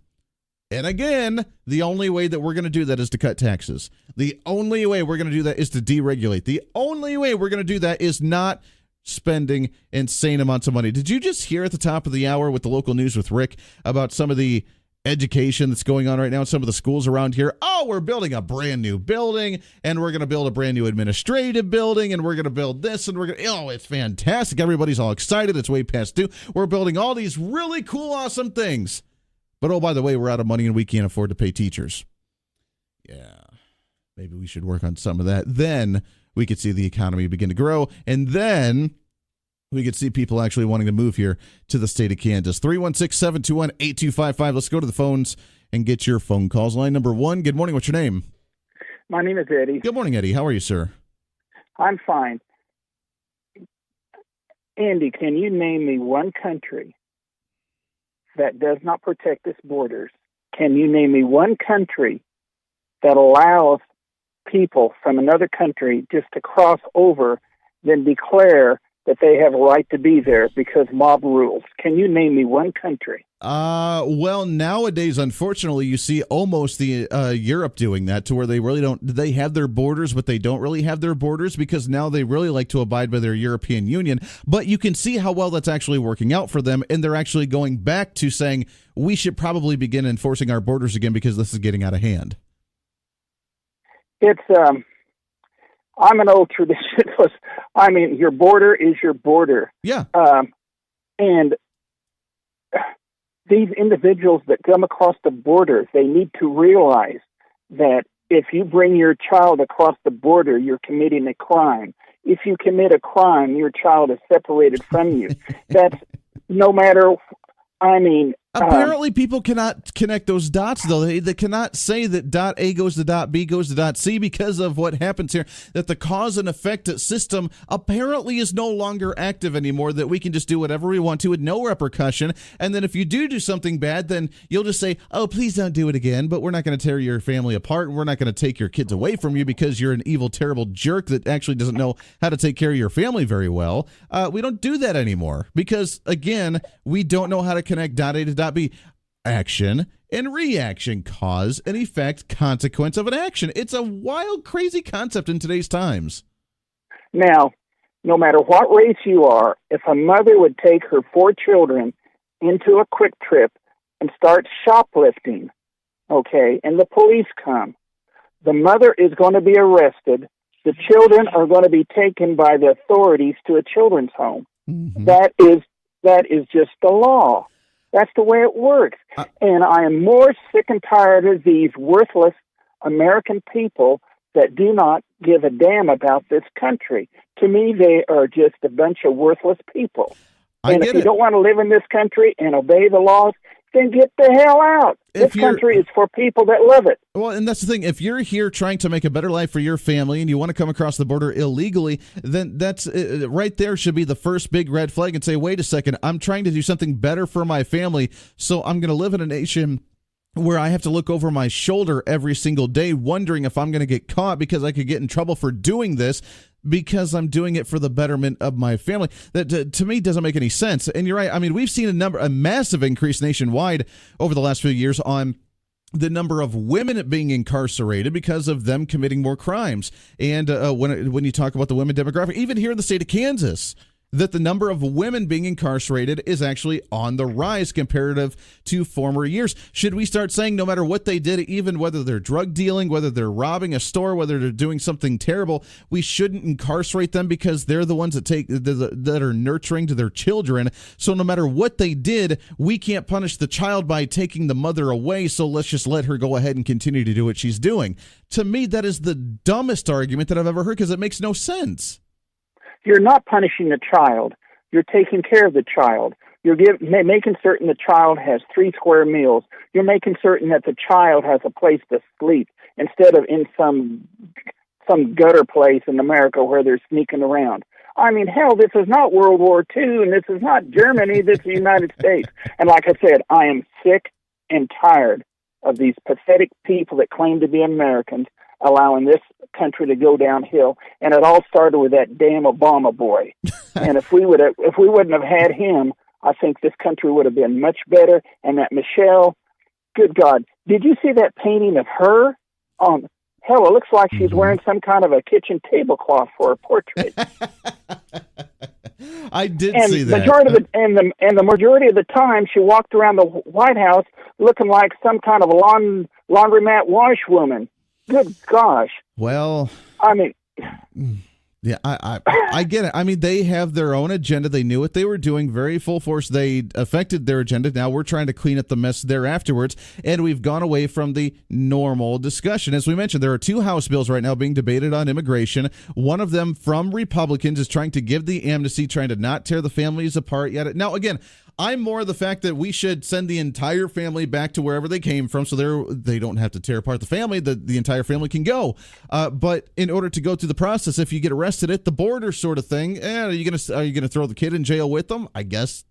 And again, the only way that we're going to do that is to cut taxes. The only way we're going to do that is to deregulate. The only way we're going to do that is not spending insane amounts of money. Did you just hear at the top of the hour with the local news with Rick about some of the education that's going on right now in some of the schools around here? Oh, we're building a brand new building, and we're going to build a brand new administrative building, and we're going to build this, and we're going to, oh, it's fantastic. Everybody's all excited. It's way past due. We're building all these really cool, awesome things. But oh, by the way, we're out of money and we can't afford to pay teachers. Yeah, maybe we should work on some of that. Then we could see the economy begin to grow, and then we could see people actually wanting to move here to the state of Kansas. 316-721-8255. Let's go to the phones and get your phone calls. Line number 1, good morning. What's your name? My name is Eddie. Good morning, Eddie. How are you, sir? I'm fine. Andy, can you name me one country that does not protect its borders? Can you name me one country that allows people from another country just to cross over, then declare that they have a right to be there because mob rules? Can you name me one country? Well, nowadays, unfortunately, you see almost the Europe doing that, to where they really don't. They have their borders, but they don't really have their borders, because now they really like to abide by their European Union. But you can see how well that's actually working out for them, and they're actually going back to saying we should probably begin enforcing our borders again because this is getting out of hand. It's I'm an old traditionalist. I mean, your border is your border. Yeah. And these individuals that come across the border, they need to realize that if you bring your child across the border, you're committing a crime. If you commit a crime, your child is separated from you. That's no matter, I mean... Apparently, people cannot connect those dots, though. They cannot say that dot A goes to dot B goes to dot C because of what happens here, that the cause and effect system apparently is no longer active anymore, that we can just do whatever we want to with no repercussion. And then if you do something bad, then you'll just say, oh, please don't do it again, but we're not going to tear your family apart, and we're not going to take your kids away from you because you're an evil, terrible jerk that actually doesn't know how to take care of your family very well. We don't do that anymore because, again, we don't know how to connect dot A to dot B. Action and reaction, cause and effect, consequence of an action. It's a wild, crazy concept in today's times. Now, no matter what race you are, if a mother would take her 4 children into a quick trip and start shoplifting, okay, and the police come, the mother is going to be arrested. The children are going to be taken by the authorities to a children's home. Mm-hmm. That is just the law. That's the way it works. And I am more sick and tired of these worthless American people that do not give a damn about this country. To me, they are just a bunch of worthless people. And if you don't want to live in this country and obey the laws, then get the hell out. This country is for people that love it. Well, and that's the thing. If you're here trying to make a better life for your family and you want to come across the border illegally, then that's right there should be the first big red flag, and say, wait a second, I'm trying to do something better for my family, so I'm going to live in a nation where I have to look over my shoulder every single day wondering if I'm going to get caught because I could get in trouble for doing this, because I'm doing it for the betterment of my family. That to me doesn't make any sense. And you're right. I mean, we've seen a massive increase nationwide over the last few years on the number of women being incarcerated because of them committing more crimes. And when you talk about the women demographic, even here in the state of Kansas, that the number of women being incarcerated is actually on the rise comparative to former years. Should we start saying no matter what they did, even whether they're drug dealing, whether they're robbing a store, whether they're doing something terrible, we shouldn't incarcerate them because they're the ones that are nurturing to their children. So no matter what they did, we can't punish the child by taking the mother away. So let's just let her go ahead and continue to do what she's doing. To me, that is the dumbest argument that I've ever heard because it makes no sense. You're not punishing the child. You're taking care of the child. You're making certain the child has 3 square meals. You're making certain that the child has a place to sleep instead of in some gutter place in America where they're sneaking around. I mean, hell, this is not World War II, and this is not Germany. This is the United States. And like I said, I am sick and tired of these pathetic people that claim to be Americans allowing this country to go downhill, and it all started with that damn Obama boy. And if we wouldn't have had him, I think this country would have been much better. And that Michelle, good God, did you see that painting of her? Hell, it looks like she's wearing some kind of a kitchen tablecloth for a portrait. I did and see that. The majority of the time, she walked around the White House looking like some kind of a laundromat washwoman. Good gosh. Well, I mean, yeah, I get it. I mean, they have their own agenda. They knew what they were doing very full force. They affected their agenda. Now we're trying to clean up the mess there afterwards, and we've gone away from the normal discussion. As we mentioned, there are 2 House bills right now being debated on immigration. One of them from Republicans is trying to give the amnesty, trying to not tear the families apart yet. Now, again, I'm more of the fact that we should send the entire family back to wherever they came from so they don't have to tear apart the family. The entire family can go. But in order to go through the process, if you get arrested at the border sort of thing, are you gonna throw the kid in jail with them? I guess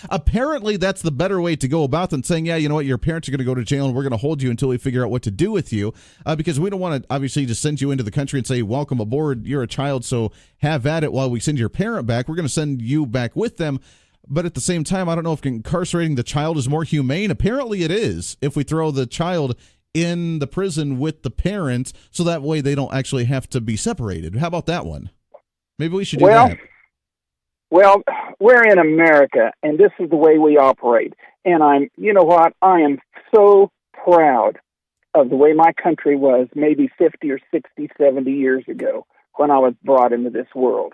apparently that's the better way to go about than saying, yeah, you know what, your parents are going to go to jail and we're going to hold you until we figure out what to do with you, because we don't want to obviously just send you into the country and say, welcome aboard, you're a child, so have at it while we send your parent back. We're going to send you back with them. But at the same time, I don't know if incarcerating the child is more humane. Apparently it is, if we throw the child in the prison with the parent, so that way they don't actually have to be separated. How about that one? Maybe we should do that. Well, we're in America, and this is the way we operate. And you know what? I am so proud of the way my country was maybe 50 or 60, 70 years ago when I was brought into this world.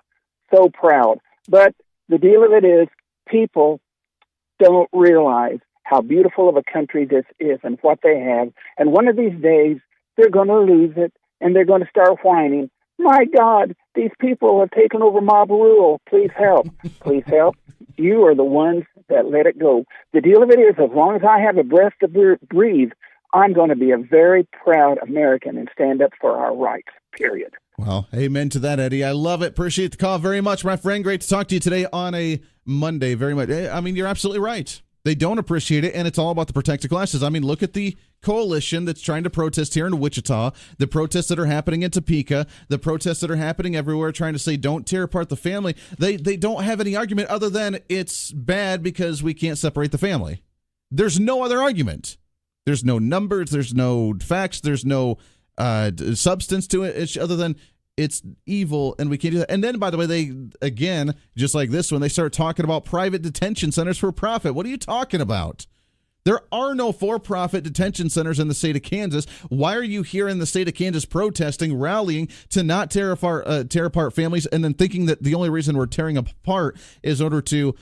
So proud. But the deal of it is, people don't realize how beautiful of a country this is and what they have. And one of these days, they're going to lose it, and they're going to start whining, my God, these people have taken over mob rule. Please help. Please help. You are the ones that let it go. The deal of it is, as long as I have a breath to breathe, I'm going to be a very proud American and stand up for our rights, period. Well, amen to that, Eddie. I love it. Appreciate the call very much, my friend. Great to talk to you today on a Monday. Very much. I mean, you're absolutely right. They don't appreciate it, and it's all about the protected classes. I mean, look at the coalition that's trying to protest here in Wichita, the protests that are happening in Topeka, the protests that are happening everywhere trying to say don't tear apart the family. They don't have any argument other than it's bad because we can't separate the family. There's no other argument. There's no numbers. There's no facts. There's no substance to it. It's other than it's evil and we can't do that. And then, by the way, they, again, just like this one, they start talking about private detention centers for profit. What are you talking about? There are no for-profit detention centers in the state of Kansas. Why are you here in the state of Kansas protesting, rallying to not tear apart families, and then thinking that the only reason we're tearing them apart is in order to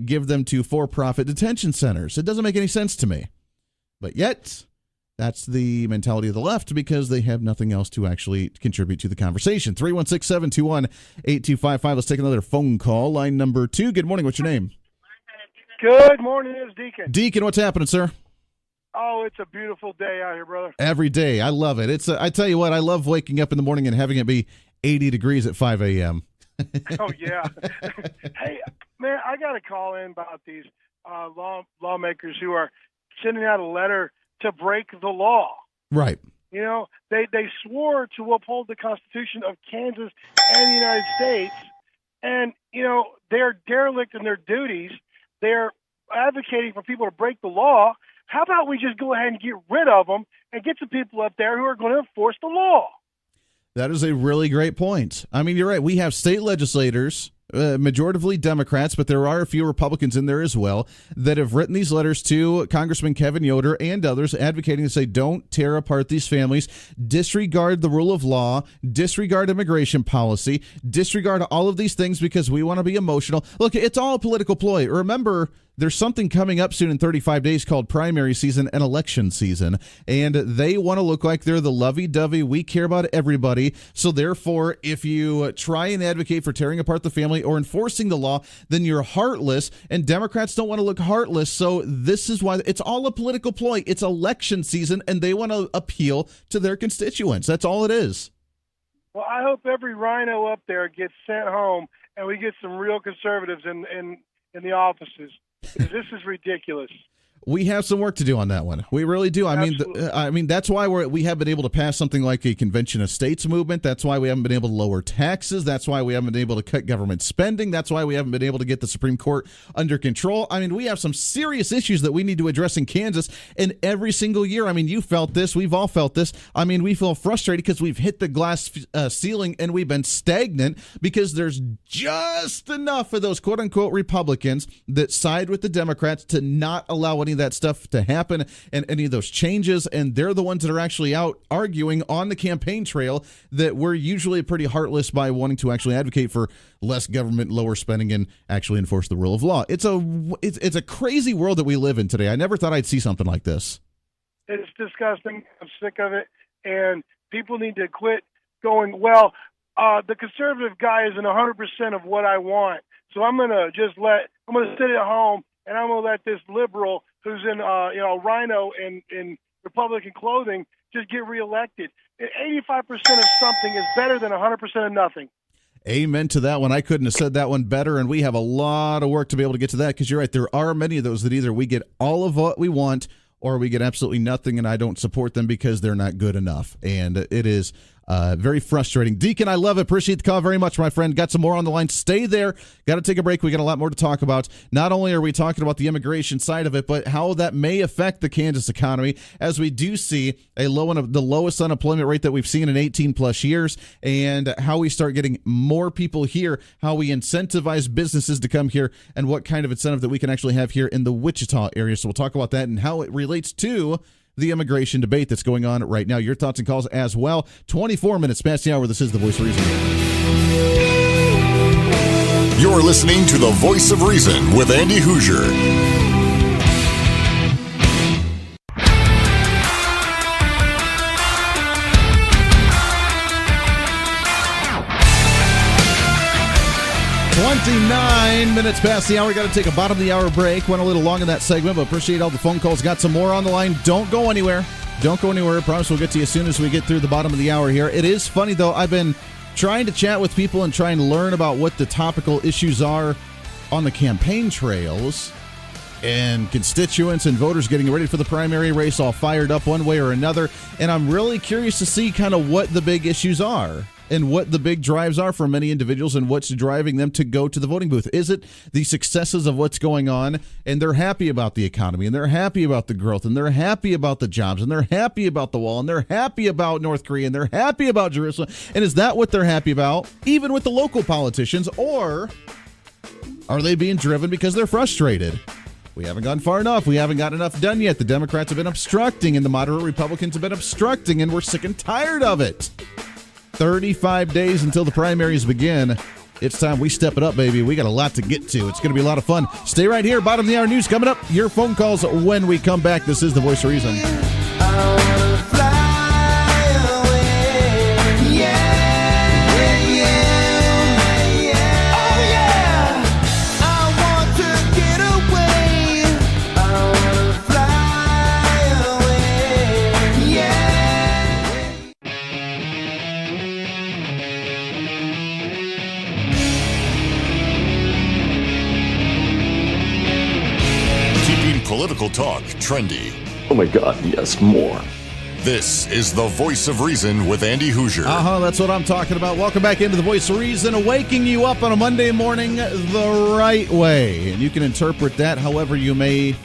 give them to for-profit detention centers? It doesn't make any sense to me. But yet, that's the mentality of the left because they have nothing else to actually contribute to the conversation. 316-721-8255. Let's take another phone call. Line number 2. Good morning. What's your name? Good morning, it's Deacon. Deacon, what's happening, sir? Oh, it's a beautiful day out here, brother. Every day. I love it. I tell you what, I love waking up in the morning and having it be 80 degrees at 5 a.m. Oh, yeah. Hey, man, I got to call in about these lawmakers who are sending out a letter to break the law. Right. You know, they swore to uphold the Constitution of Kansas and the United States, and, you know, they're derelict in their duties. They're advocating for people to break the law. How about we just go ahead and get rid of them and get some people up there who are going to enforce the law? That is a really great point. I mean, you're right. We have state legislators majoritively Democrats, but there are a few Republicans in there as well, that have written these letters to Congressman Kevin Yoder and others advocating to say, don't tear apart these families, disregard the rule of law, disregard immigration policy, disregard all of these things because we want to be emotional. Look, it's all a political ploy. Remember, there's something coming up soon in 35 days called primary season and election season, and they want to look like they're the lovey-dovey, we care about everybody. So therefore, if you try and advocate for tearing apart the family or enforcing the law, then you're heartless, and Democrats don't want to look heartless. So this is why it's all a political ploy. It's election season, and they want to appeal to their constituents. That's all it is. Well, I hope every rhino up there gets sent home, and we get some real conservatives in the offices. This is ridiculous. We have some work to do on that one. We really do. I mean, that's why we have been able to pass something like a Convention of States movement. That's why we haven't been able to lower taxes. That's why we haven't been able to cut government spending. That's why we haven't been able to get the Supreme Court under control. I mean, we have some serious issues that we need to address in Kansas. And every single year, I mean, you felt this. We've all felt this. I mean, we feel frustrated because we've hit the glass ceiling and we've been stagnant because there's just enough of those quote-unquote Republicans that side with the Democrats to not allow any of that stuff to happen and any of those changes, and they're the ones that are actually out arguing on the campaign trail that we're usually pretty heartless by wanting to actually advocate for less government, lower spending, and actually enforce the rule of law. It's a crazy world that we live in today. I never thought I'd see something like this. It's disgusting. I'm sick of it, and people need to quit going, well, the conservative guy isn't 100% of what I want, so I'm going to sit at home and I'm going to let this liberal who's in rhino and Republican clothing just get reelected. 85% of something is better than 100% of nothing. Amen to that one. I couldn't have said that one better, and we have a lot of work to be able to get to that because you're right. There are many of those that either we get all of what we want or we get absolutely nothing, and I don't support them because they're not good enough. And it is very frustrating. Deacon, I love it. Appreciate the call very much, my friend. Got some more on the line. Stay there. Got to take a break. We got a lot more to talk about. Not only are we talking about the immigration side of it, but how that may affect the Kansas economy as we do see the lowest unemployment rate that we've seen in 18 plus years, and how we start getting more people here, how we incentivize businesses to come here, and what kind of incentive that we can actually have here in the Wichita area. So we'll talk about that and how it relates to the immigration debate that's going on right now. Your thoughts and calls as well. 24 minutes past the hour. This is The Voice of Reason. You're listening to The Voice of Reason with Andy Hoosier. 29 minutes past the hour. Got to take a bottom of the hour break. Went a little long in that segment, but appreciate all the phone calls. Got some more on the line. Don't go anywhere. Don't go anywhere. I promise we'll get to you as soon as we get through the bottom of the hour here. It is funny, though. I've been trying to chat with people and trying to learn about what the topical issues are on the campaign trails, and constituents and voters getting ready for the primary race all fired up one way or another. And I'm really curious to see kind of what the big issues are and what the big drives are for many individuals and what's driving them to go to the voting booth. Is it the successes of what's going on, and they're happy about the economy, and they're happy about the growth, and they're happy about the jobs, and they're happy about the wall, and they're happy about North Korea, and they're happy about Jerusalem? And is that what they're happy about, even with the local politicians, or are they being driven because they're frustrated? We haven't gone far enough. We haven't got enough done yet. The Democrats have been obstructing, and the moderate Republicans have been obstructing, and we're sick and tired of it. 35 days until the primaries begin. It's time we step it up, baby. We got a lot to get to. It's going to be a lot of fun. Stay right here. Bottom of the hour news coming up. Your phone calls when we come back. This is The Voice of Reason. Political talk trendy. Oh my God, yes, more. This is The Voice of Reason with Andy Hoosier. That's what I'm talking about. Welcome back into The Voice of Reason, waking you up on a Monday morning the right way. And you can interpret that however you may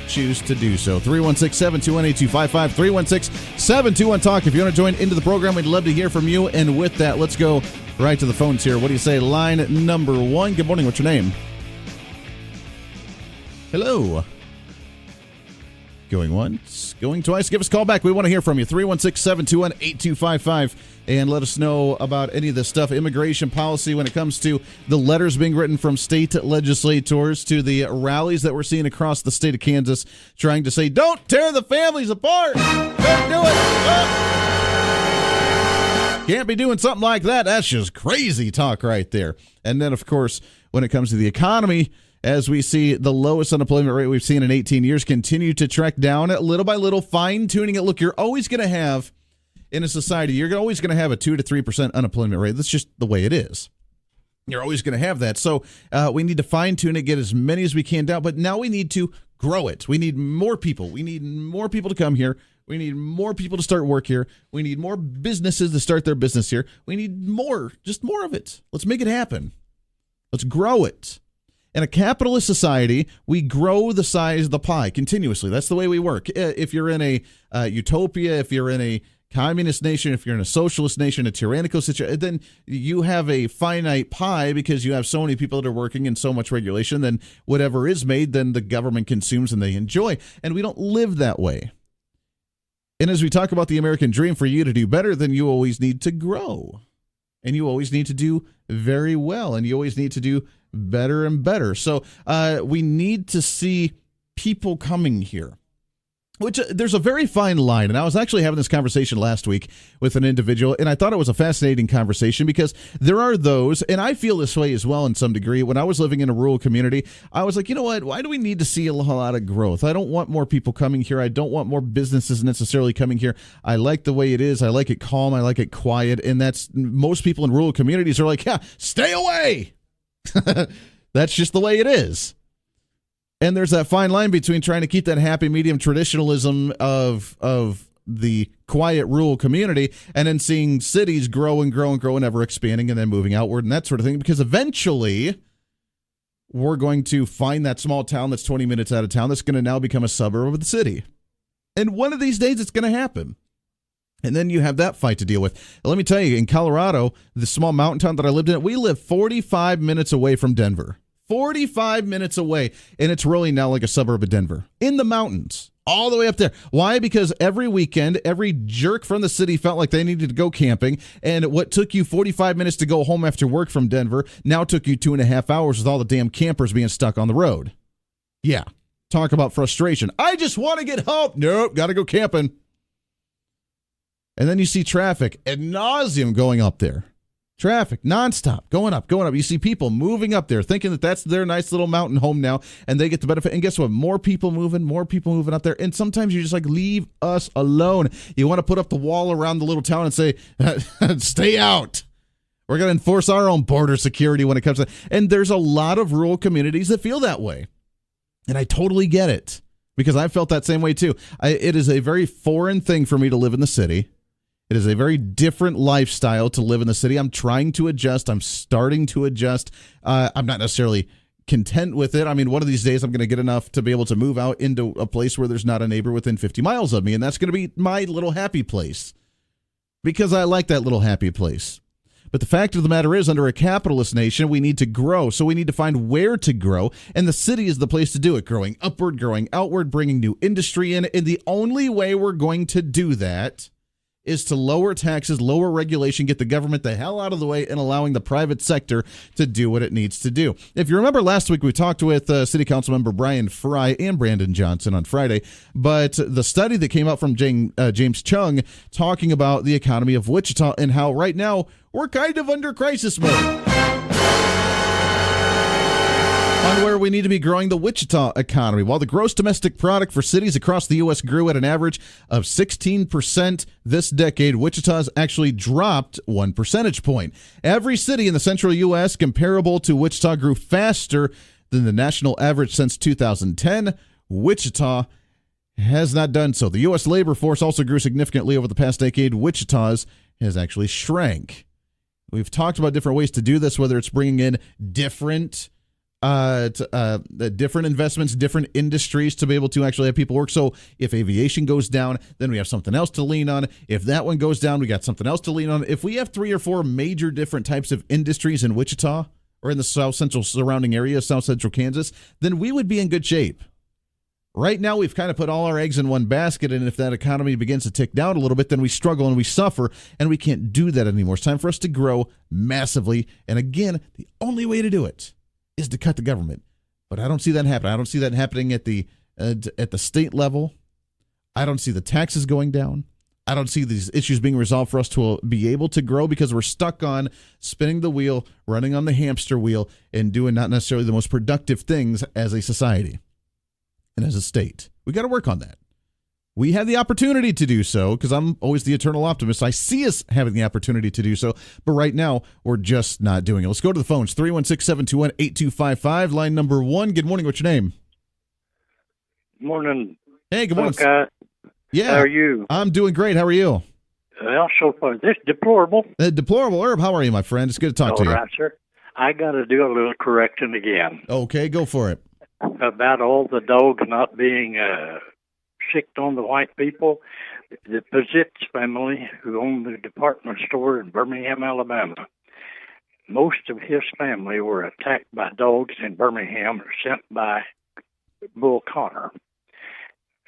choose to do so. 316-721-8255, 316-721-TALK. If you want to join into the program, we'd love to hear from you. And with that, let's go right to the phones here. What do you say? Line number 1. Good morning. What's your name? Hello. Going once, going twice. Give us a call back. We want to hear from you. 316-721-8255. And let us know about any of this stuff. Immigration policy when it comes to the letters being written from state legislators to the rallies that we're seeing across the state of Kansas trying to say, don't tear the families apart. Don't do it. Can't be doing something like that. That's just crazy talk right there. And then, of course, when it comes to the economy, as we see the lowest unemployment rate we've seen in 18 years continue to trek down little by little, fine-tuning it. Look, you're always going to have, in a society, you're always going to have a 2 to 3% unemployment rate. That's just the way it is. You're always going to have that. So we need to fine-tune it, get as many as we can down, but now we need to grow it. We need more people. We need more people to come here. We need more people to start work here. We need more businesses to start their business here. We need more, just more of it. Let's make it happen. Let's grow it. In a capitalist society, we grow the size of the pie continuously. That's the way we work. If you're in a utopia, if you're in a communist nation, if you're in a socialist nation, a tyrannical situation, then you have a finite pie because you have so many people that are working and so much regulation. Then whatever is made, then the government consumes and they enjoy. And we don't live that way. And as we talk about the American dream, for you to do better, then you always need to grow. And you always need to do very well. And you always need to do better and better. So we need to see people coming here, which there's a very fine line. And I was actually having this conversation last week with an individual, and I thought it was a fascinating conversation because there are those, and I feel this way as well in some degree. When I was living in a rural community, I was like, you know what? Why do we need to see a lot of growth? I don't want more people coming here. I don't want more businesses necessarily coming here. I like the way it is. I like it calm. I like it quiet. And that's most people in rural communities are like, yeah, stay away. That's just the way it is. And there's that fine line between trying to keep that happy medium traditionalism of the quiet rural community and then seeing cities grow and grow and grow and ever expanding and then moving outward and that sort of thing. Because eventually we're going to find that small town that's 20 minutes out of town that's going to now become a suburb of the city. And one of these days it's going to happen. And then you have that fight to deal with. Let me tell you, in Colorado, the small mountain town that I lived in, we live 45 minutes away from Denver. 45 minutes away. And it's really now like a suburb of Denver. In the mountains. All the way up there. Why? Because every weekend, every jerk from the city felt like they needed to go camping. And what took you 45 minutes to go home after work from Denver now took you 2.5 hours with all the damn campers being stuck on the road. Yeah. Talk about frustration. I just want to get home. Nope. Got to go camping. And then you see traffic ad nauseum going up there. Traffic nonstop, going up, going up. You see people moving up there thinking that that's their nice little mountain home now, and they get the benefit. And guess what? More people moving up there. And sometimes you're just like, leave us alone. You want to put up the wall around the little town and say, stay out. We're going to enforce our own border security when it comes to. And there's a lot of rural communities that feel that way. And I totally get it because I felt that same way too. It is a very foreign thing for me to live in the city. It is a very different lifestyle to live in the city. I'm trying to adjust. I'm starting to adjust. I'm not necessarily content with it. I mean, one of these days I'm going to get enough to be able to move out into a place where there's not a neighbor within 50 miles of me, and that's going to be my little happy place because I like that little happy place. But the fact of the matter is, under a capitalist nation, we need to grow. So we need to find where to grow, and the city is the place to do it, growing upward, growing outward, bringing new industry in. And the only way we're going to do that is to lower taxes, lower regulation, get the government the hell out of the way, and allowing the private sector to do what it needs to do. If you remember last week, we talked with City Council member Brian Fry and Brandon Johnson on Friday, but the study that came out from James Chung talking about the economy of Wichita and how right now we're kind of under crisis mode on where we need to be growing the Wichita economy. While the gross domestic product for cities across the U.S. grew at an average of 16% this decade, Wichita's actually dropped 1 percentage point. Every city in the central U.S. comparable to Wichita grew faster than the national average since 2010. Wichita has not done so. The U.S. labor force also grew significantly over the past decade. Wichita's has actually shrank. We've talked about different ways to do this, whether it's bringing in different different investments, different industries to be able to actually have people work. So if aviation goes down, then we have something else to lean on. If that one goes down, we got something else to lean on. If we have 3 or 4 major different types of industries in Wichita or in the south central surrounding area, south central Kansas, then we would be in good shape. Right now, we've kind of put all our eggs in one basket, and if that economy begins to tick down a little bit, then we struggle and we suffer, and we can't do that anymore. It's time for us to grow massively, and again, the only way to do it is to cut the government. But I don't see that happening. I don't see that happening at the state level. I don't see the taxes going down. I don't see these issues being resolved for us to be able to grow because we're stuck on spinning the wheel, running on the hamster wheel, and doing not necessarily the most productive things as a society. And as a state, we got to work on that. We have the opportunity to do so because I'm always the eternal optimist. I see us having the opportunity to do so, but right now we're just not doing it. Let's go to the phones. 316-721-8255, line number 1. Good morning. What's your name? Morning. Hey, good morning. Okay. Yeah. How are you? I'm doing great. How are you? Well, so far, this deplorable. Deplorable Herb, how are you, my friend? It's good to talk to you. All right, sir. I got to do a little correction again. Okay, go for it. About all the dogs not being sicked on the white people. The Pizitz family, who owned the department store in Birmingham, Alabama, most of his family were attacked by dogs in Birmingham sent by Bull Connor.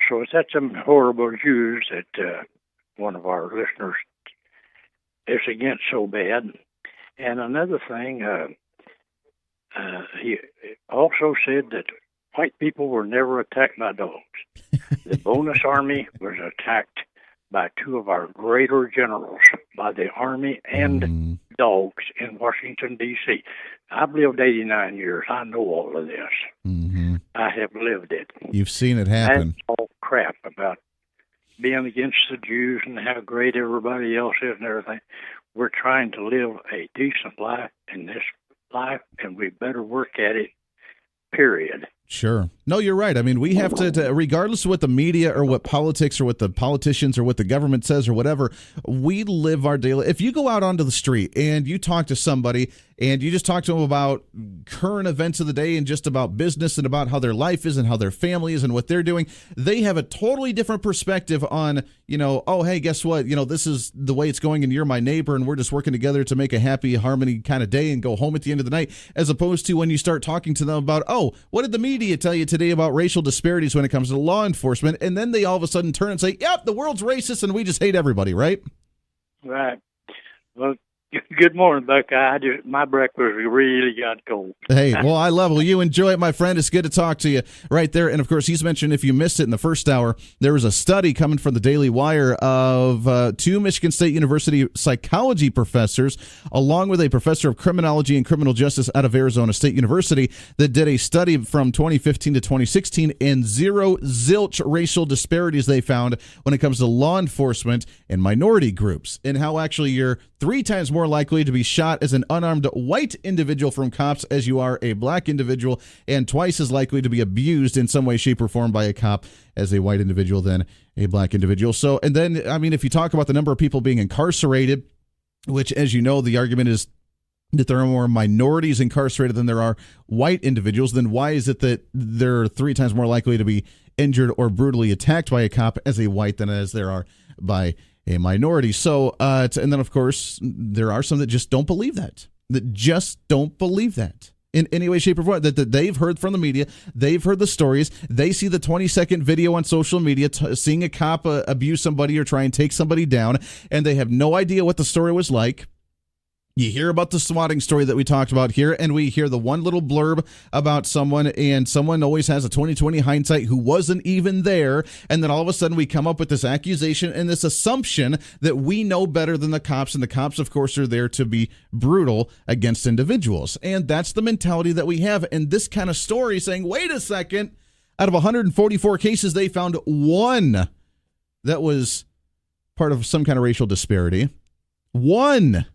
So it's had some horrible views that one of our listeners is against so bad. And another thing, he also said that white people were never attacked by dogs. The Bonus Army was attacked by 2 of our greater generals, by the Army and dogs in Washington, D.C. I've lived 89 years. I know all of this. Mm-hmm. I have lived it. You've seen it happen. That's all crap about being against the Jews and how great everybody else is and everything. We're trying to live a decent life in this life, and we better work at it, period. Sure. No, you're right. I mean, we have to, regardless of what the media or what politics or what the politicians or what the government says or whatever, we live our daily. If you go out onto the street and you talk to somebody and you just talk to them about current events of the day and just about business and about how their life is and how their family is and what they're doing, they have a totally different perspective on, oh, hey, guess what? This is the way it's going and you're my neighbor and we're just working together to make a happy harmony kind of day and go home at the end of the night, as opposed to when you start talking to them about, oh, what did the media tell you today about racial disparities when it comes to law enforcement? And then they all of a sudden turn and say, yep, the world's racist and we just hate everybody, right? Right. Well, good morning, Buckeye. My breakfast really got cold. Hey, well, I love it. Well, you enjoy it, my friend. It's good to talk to you right there. And, of course, he's mentioned, if you missed it in the first hour, there was a study coming from the Daily Wire of 2 Michigan State University psychology professors, along with a professor of criminology and criminal justice out of Arizona State University, that did a study from 2015 to 2016, and zilch racial disparities they found when it comes to law enforcement and minority groups, and how actually you're 3 times more likely to be shot as an unarmed white individual from cops as you are a black individual, and twice as likely to be abused in some way, shape, or form by a cop as a white individual than a black individual. So, and then, I mean, if you talk about the number of people being incarcerated, which, as you know, the argument is that there are more minorities incarcerated than there are white individuals, then why is it that they're 3 times more likely to be injured or brutally attacked by a cop as a white than as there are by a minority? So, and then, of course, there are some that just don't believe that just don't believe that in any way, shape, or form, that they've heard from the media, they've heard the stories, they see the 20-second video on social media seeing a cop abuse somebody or try and take somebody down, and they have no idea what the story was like. You hear about the swatting story that we talked about here, and we hear the one little blurb about someone, and someone always has a 20/20 hindsight who wasn't even there, and then all of a sudden we come up with this accusation and this assumption that we know better than the cops, and the cops, of course, are there to be brutal against individuals. And that's the mentality that we have. And this kind of story saying, wait a second, out of 144 cases, they found 1 that was part of some kind of racial disparity. 1.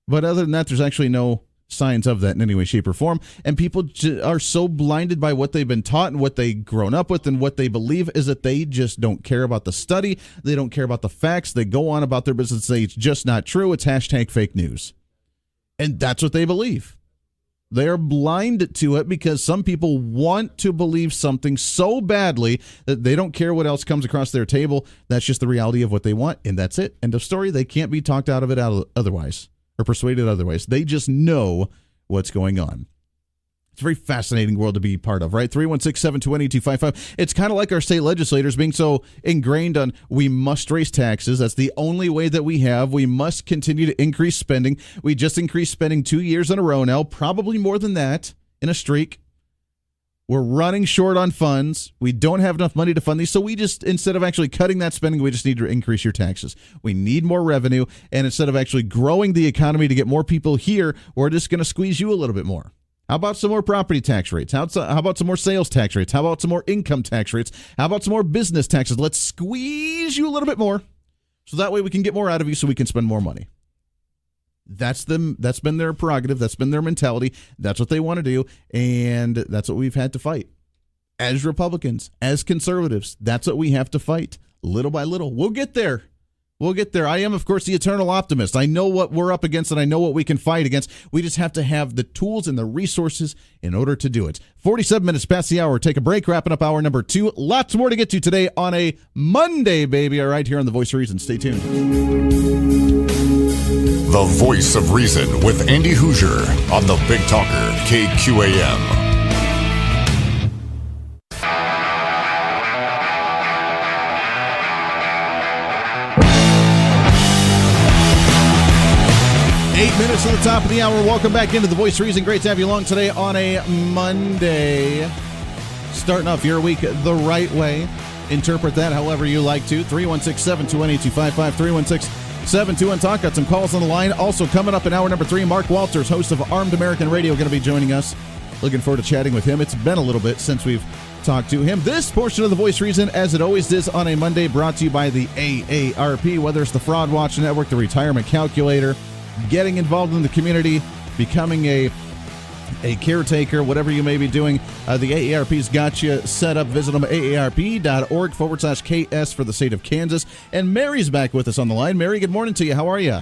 But other than that, there's actually no signs of that in any way, shape, or form. And people are so blinded by what they've been taught and what they've grown up with and what they believe is that they just don't care about the study. They don't care about the facts. They go on about their business and say it's just not true. It's #fake news. And that's what they believe. They are blind to it because some people want to believe something so badly that they don't care what else comes across their table. That's just the reality of what they want, and that's it. End of story. They can't be talked out of it otherwise or persuaded otherwise. They just know what's going on. It's a very fascinating world to be part of, right? 316-720-8255. It's kind of like our state legislators being so ingrained on we must raise taxes. That's the only way that we have. We must continue to increase spending. We just increased spending 2 years in a row now, probably more than that in a streak. We're running short on funds. We don't have enough money to fund these, so we just, instead of actually cutting that spending, we just need to increase your taxes. We need more revenue, and instead of actually growing the economy to get more people here, we're just going to squeeze you a little bit more. How about some more property tax rates? How about some more sales tax rates? How about some more income tax rates? How about some more business taxes? Let's squeeze you a little bit more so that way we can get more out of you so we can spend more money. That's them. That's been their prerogative. That's been their mentality. That's what they want to do, and that's what we've had to fight. As Republicans, as conservatives, that's what we have to fight little by little. We'll get there. We'll get there. I am, of course, the eternal optimist. I know what we're up against, and I know what we can fight against. We just have to have the tools and the resources in order to do it. 47 minutes past the hour. Take a break, wrapping up hour number 2. Lots more to get to today on a Monday, baby. All right, here on The Voice of Reason. Stay tuned. The Voice of Reason with Andy Hoosier on the Big Talker, KQAM. 8 minutes to the top of the hour. Welcome back into The Voice of Reason. Great to have you along today on a Monday. Starting off your week the right way. Interpret that however you like to. 316-721-8255. 316-721-TALK. Got some calls on the line. Also coming up in hour number 3, Mark Walters, host of Armed American Radio, going to be joining us. Looking forward to chatting with him. It's been a little bit since we've talked to him. This portion of The Voice Reason, as it always is on a Monday, brought to you by the AARP, whether it's the Fraud Watch Network, the Retirement Calculator, getting involved in the community, becoming a caretaker, whatever you may be doing. The AARP's got you set up. Visit them at aarp.org/KS for the state of Kansas. And Mary's back with us on the line. Mary, good morning to you. How are you?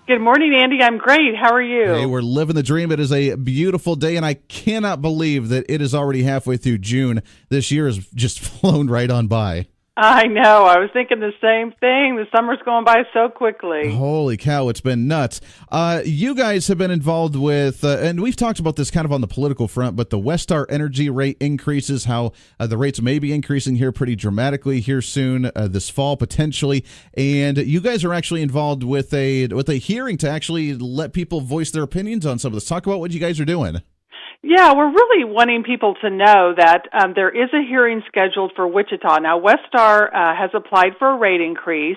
Good morning, Andy. I'm great. How are you? Hey, we're living the dream. It is a beautiful day, and I cannot believe that it is already halfway through June. This year has just flown right on by. I know. I was thinking the same thing. The summer's going by so quickly. Holy cow, it's been nuts. You guys have been involved with, and we've talked about this kind of on the political front, but the Westar energy rate increases, how the rates may be increasing here pretty dramatically here soon, this fall potentially. And you guys are actually involved with a hearing to actually let people voice their opinions on some of this. Talk about what you guys are doing. Yeah, we're really wanting people to know that there is a hearing scheduled for Wichita. Now, Westar has applied for a rate increase.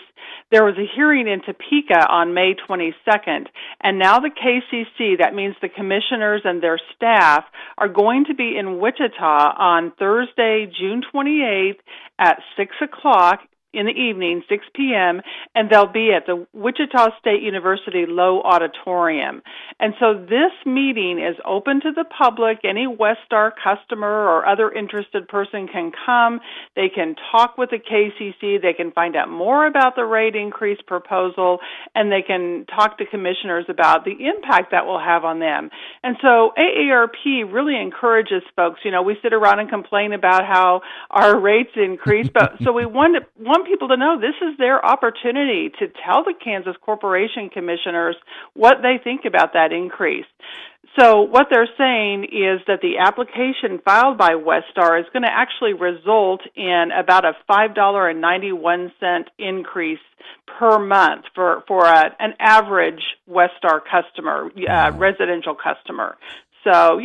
There was a hearing in Topeka on May 22nd, and now the KCC, that means the commissioners and their staff, are going to be in Wichita on Thursday, June 28th at 6 o'clock in the evening, 6 p.m., and they'll be at the Wichita State University Low Auditorium. And so this meeting is open to the public. Any Westar customer or other interested person can come. They can talk with the KCC. They can find out more about the rate increase proposal, and they can talk to commissioners about the impact that will have on them. And so AARP really encourages folks. You know, we sit around and complain about how our rates increase, but so we want people to know this is their opportunity to tell the Kansas Corporation Commissioners what they think about that increase. So what they're saying is that the application filed by Westar is going to actually result in about a $5.91 increase per month for an average Westar customer, residential customer. So,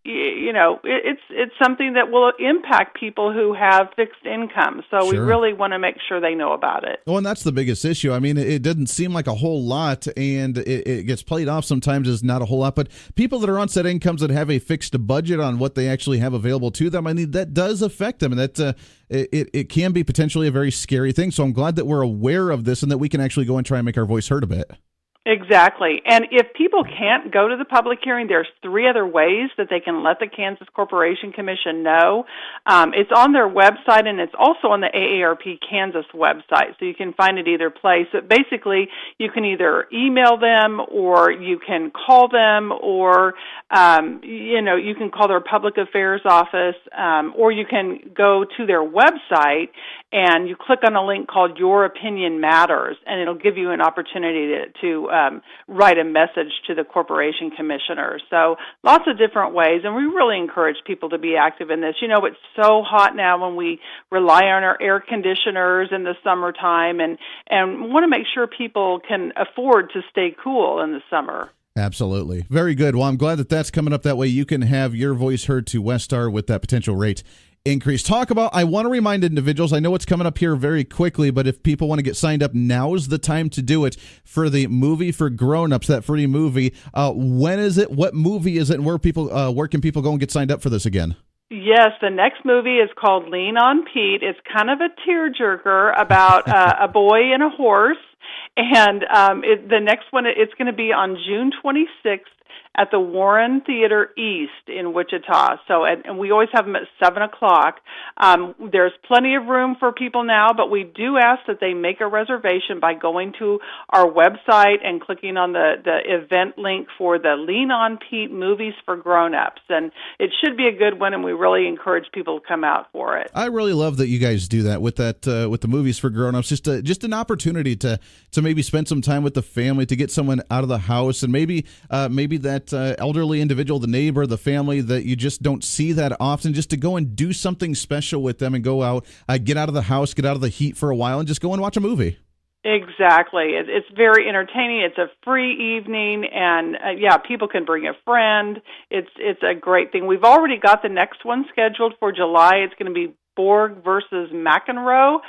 it's something that will impact people who have fixed income. So Sure. We really want to make sure they know about it. Well, and that's the biggest issue. I mean, it doesn't seem like a whole lot, and it gets played off sometimes as not a whole lot. But people that are on set incomes that have a fixed budget on what they actually have available to them, I mean, that does affect them, and that it can be potentially a very scary thing. So I'm glad that we're aware of this and that we can actually go and try and make our voice heard a bit. Exactly. And if people can't go to the public hearing, there's 3 other ways that they can let the Kansas Corporation Commission know. It's on their website, and it's also on the AARP Kansas website, so you can find it either place. But basically, you can either email them, or you can call them, or you can call their public affairs office, or you can go to their website and you click on a link called Your Opinion Matters, and it'll give you an opportunity to write a message to the corporation commissioner. So lots of different ways, and we really encourage people to be active in this. It's so hot now when we rely on our air conditioners in the summertime, and want to make sure people can afford to stay cool in the summer. Absolutely. Very good. Well, I'm glad that that's coming up. That way you can have your voice heard to Westar with that potential rate increase. I want to remind individuals, I know it's coming up here very quickly, but if people want to get signed up, now is the time to do it for the movie for grown-ups, that free movie. When is it? What movie is it? And where can people go and get signed up for this again? Yes, the next movie is called Lean on Pete. It's kind of a tearjerker about a boy and a horse. And the next one, it's going to be on June 26th at the Warren Theater East in Wichita. So, and we always have them at 7 o'clock. There's plenty of room for people now, but we do ask that they make a reservation by going to our website and clicking on the event link for the Lean on Pete Movies for Grown-Ups. And it should be a good one, and we really encourage people to come out for it. I really love that you guys do that with with the Movies for Grown-Ups. Just an opportunity to maybe spend some time with the family, to get someone out of the house, and maybe that elderly individual, the neighbor, the family that you just don't see that often, just to go and do something special with them and go out, get out of the house, get out of the heat for a while, and just go and watch a movie. Exactly. It's very entertaining. It's a free evening, and people can bring a friend. It's a great thing. We've already got the next one scheduled for July. It's going to be Borg versus McEnroe.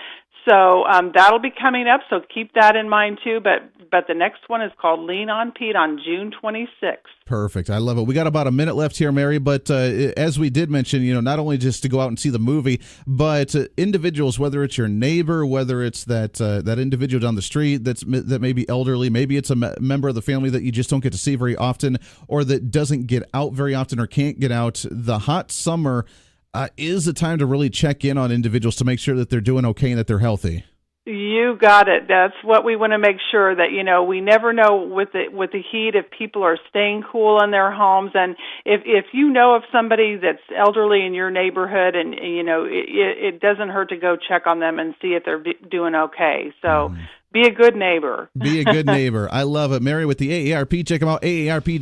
So that'll be coming up, so keep that in mind too. But the next one is called Lean on Pete on June 26th. Perfect. I love it. We got about a minute left here, Mary, but as we did mention, not only just to go out and see the movie, but individuals, whether it's your neighbor, whether it's that individual down the street that may be elderly, maybe it's a member of the family that you just don't get to see very often, or that doesn't get out very often or can't get out. The hot summer is a time to really check in on individuals to make sure that they're doing okay and that they're healthy. You got it. That's what we want to make sure that, we never know with the heat if people are staying cool in their homes. And if you know of somebody that's elderly in your neighborhood, and, it doesn't hurt to go check on them and see if they're doing okay. So be a good neighbor. Be a good neighbor. I love it. Mary with the AARP. Check them out, aarp.org/KS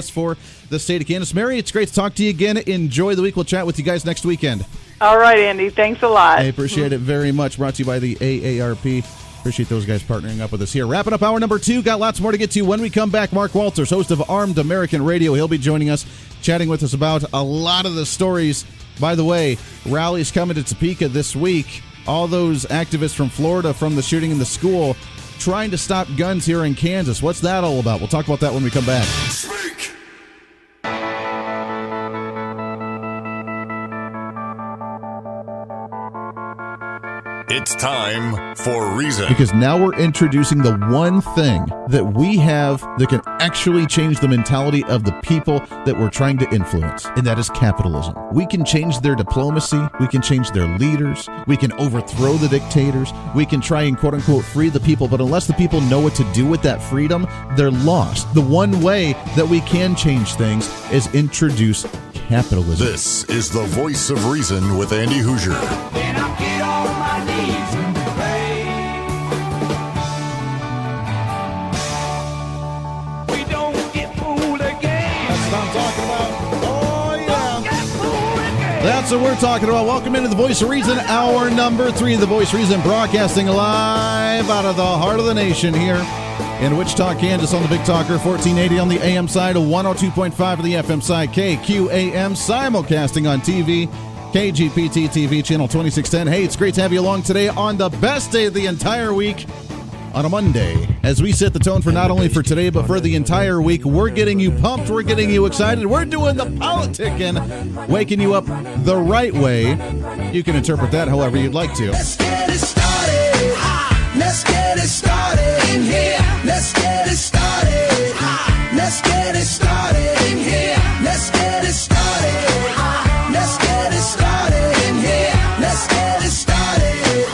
for the state of Kansas. Mary, it's great to talk to you again. Enjoy the week. We'll chat with you guys next weekend. All right, Andy. Thanks a lot. I appreciate it very much. Brought to you by the AARP. Appreciate those guys partnering up with us here. Wrapping up hour number 2. Got lots more to get to when we come back. Mark Walters, host of Armed American Radio. He'll be joining us, chatting with us about a lot of the stories. By the way, rallies coming to Topeka this week. All those activists from Florida from the shooting in the school trying to stop guns here in Kansas. What's that all about? We'll talk about that when we come back. Speak. It's time for Reason. Because now we're introducing the one thing that we have that can actually change the mentality of the people that we're trying to influence, and that is capitalism. We can change their diplomacy. We can change their leaders. We can overthrow the dictators. We can try and quote-unquote free the people, but unless the people know what to do with that freedom, they're lost. The one way that we can change things is introduce capitalism. This is the Voice of Reason with Andy Hoosier. Then I'll get on my knees and pray. We don't get fooled again. That's what I'm talking about. Oh, yeah. That's what we're talking about. Welcome into the Voice of Reason, hour number 3 of the Voice of Reason, broadcasting live out of the heart of the nation here in Wichita, Kansas, on the Big Talker, 1480 on the AM side, 102.5 on the FM side, KQAM, simulcasting on TV, KGPT TV, channel 2610. Hey, it's great to have you along today on the best day of the entire week, on a Monday, as we set the tone for not only for today, but for the entire week. We're getting you pumped. We're getting you excited. We're doing the politicking, waking you up the right way. You can interpret that however you'd like to. Let's get it started. Let's get it started. in here. Let's get it started. Let's get it started in here. Let's get it started. Let's get it started in here. Let's get it started.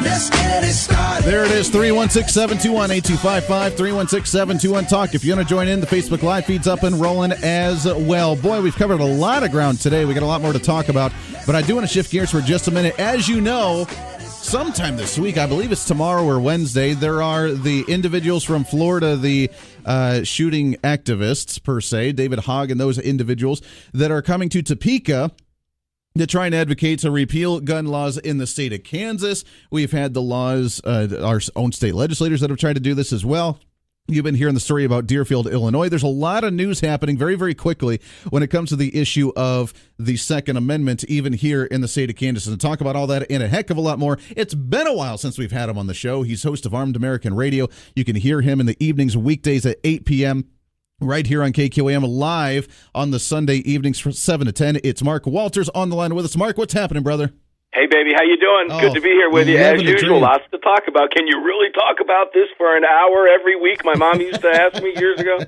Let's get it started. There it is, 316-721-8255, 316-721-TALK. If you want to join in, the Facebook Live feed's up and rolling as well. Boy, we've covered a lot of ground today. We got a lot more to talk about, but I do want to shift gears for just a minute. As you know, sometime this week, I believe it's tomorrow or Wednesday, there are the individuals from Florida, the shooting activists, per se, David Hogg and those individuals that are coming to Topeka to try and advocate to repeal gun laws in the state of Kansas. We've had the laws, our own state legislators that have tried to do this as well. You've been hearing the story about Deerfield, Illinois. There's a lot of news happening very, very quickly when it comes to the issue of the Second Amendment, even here in the state of Kansas. And to talk about all that and a heck of a lot more, it's been a while since we've had him on the show. He's host of Armed American Radio. You can hear him in the evenings, weekdays at 8 p.m., right here on KQAM, live on the Sunday evenings from 7 to 10. It's Mark Walters on the line with us. Mark, what's happening, brother? Hey, baby, how you doing? Good to be here with you. As usual, lots to talk about. Can you really talk about this for an hour every week? My mom used to ask me years ago.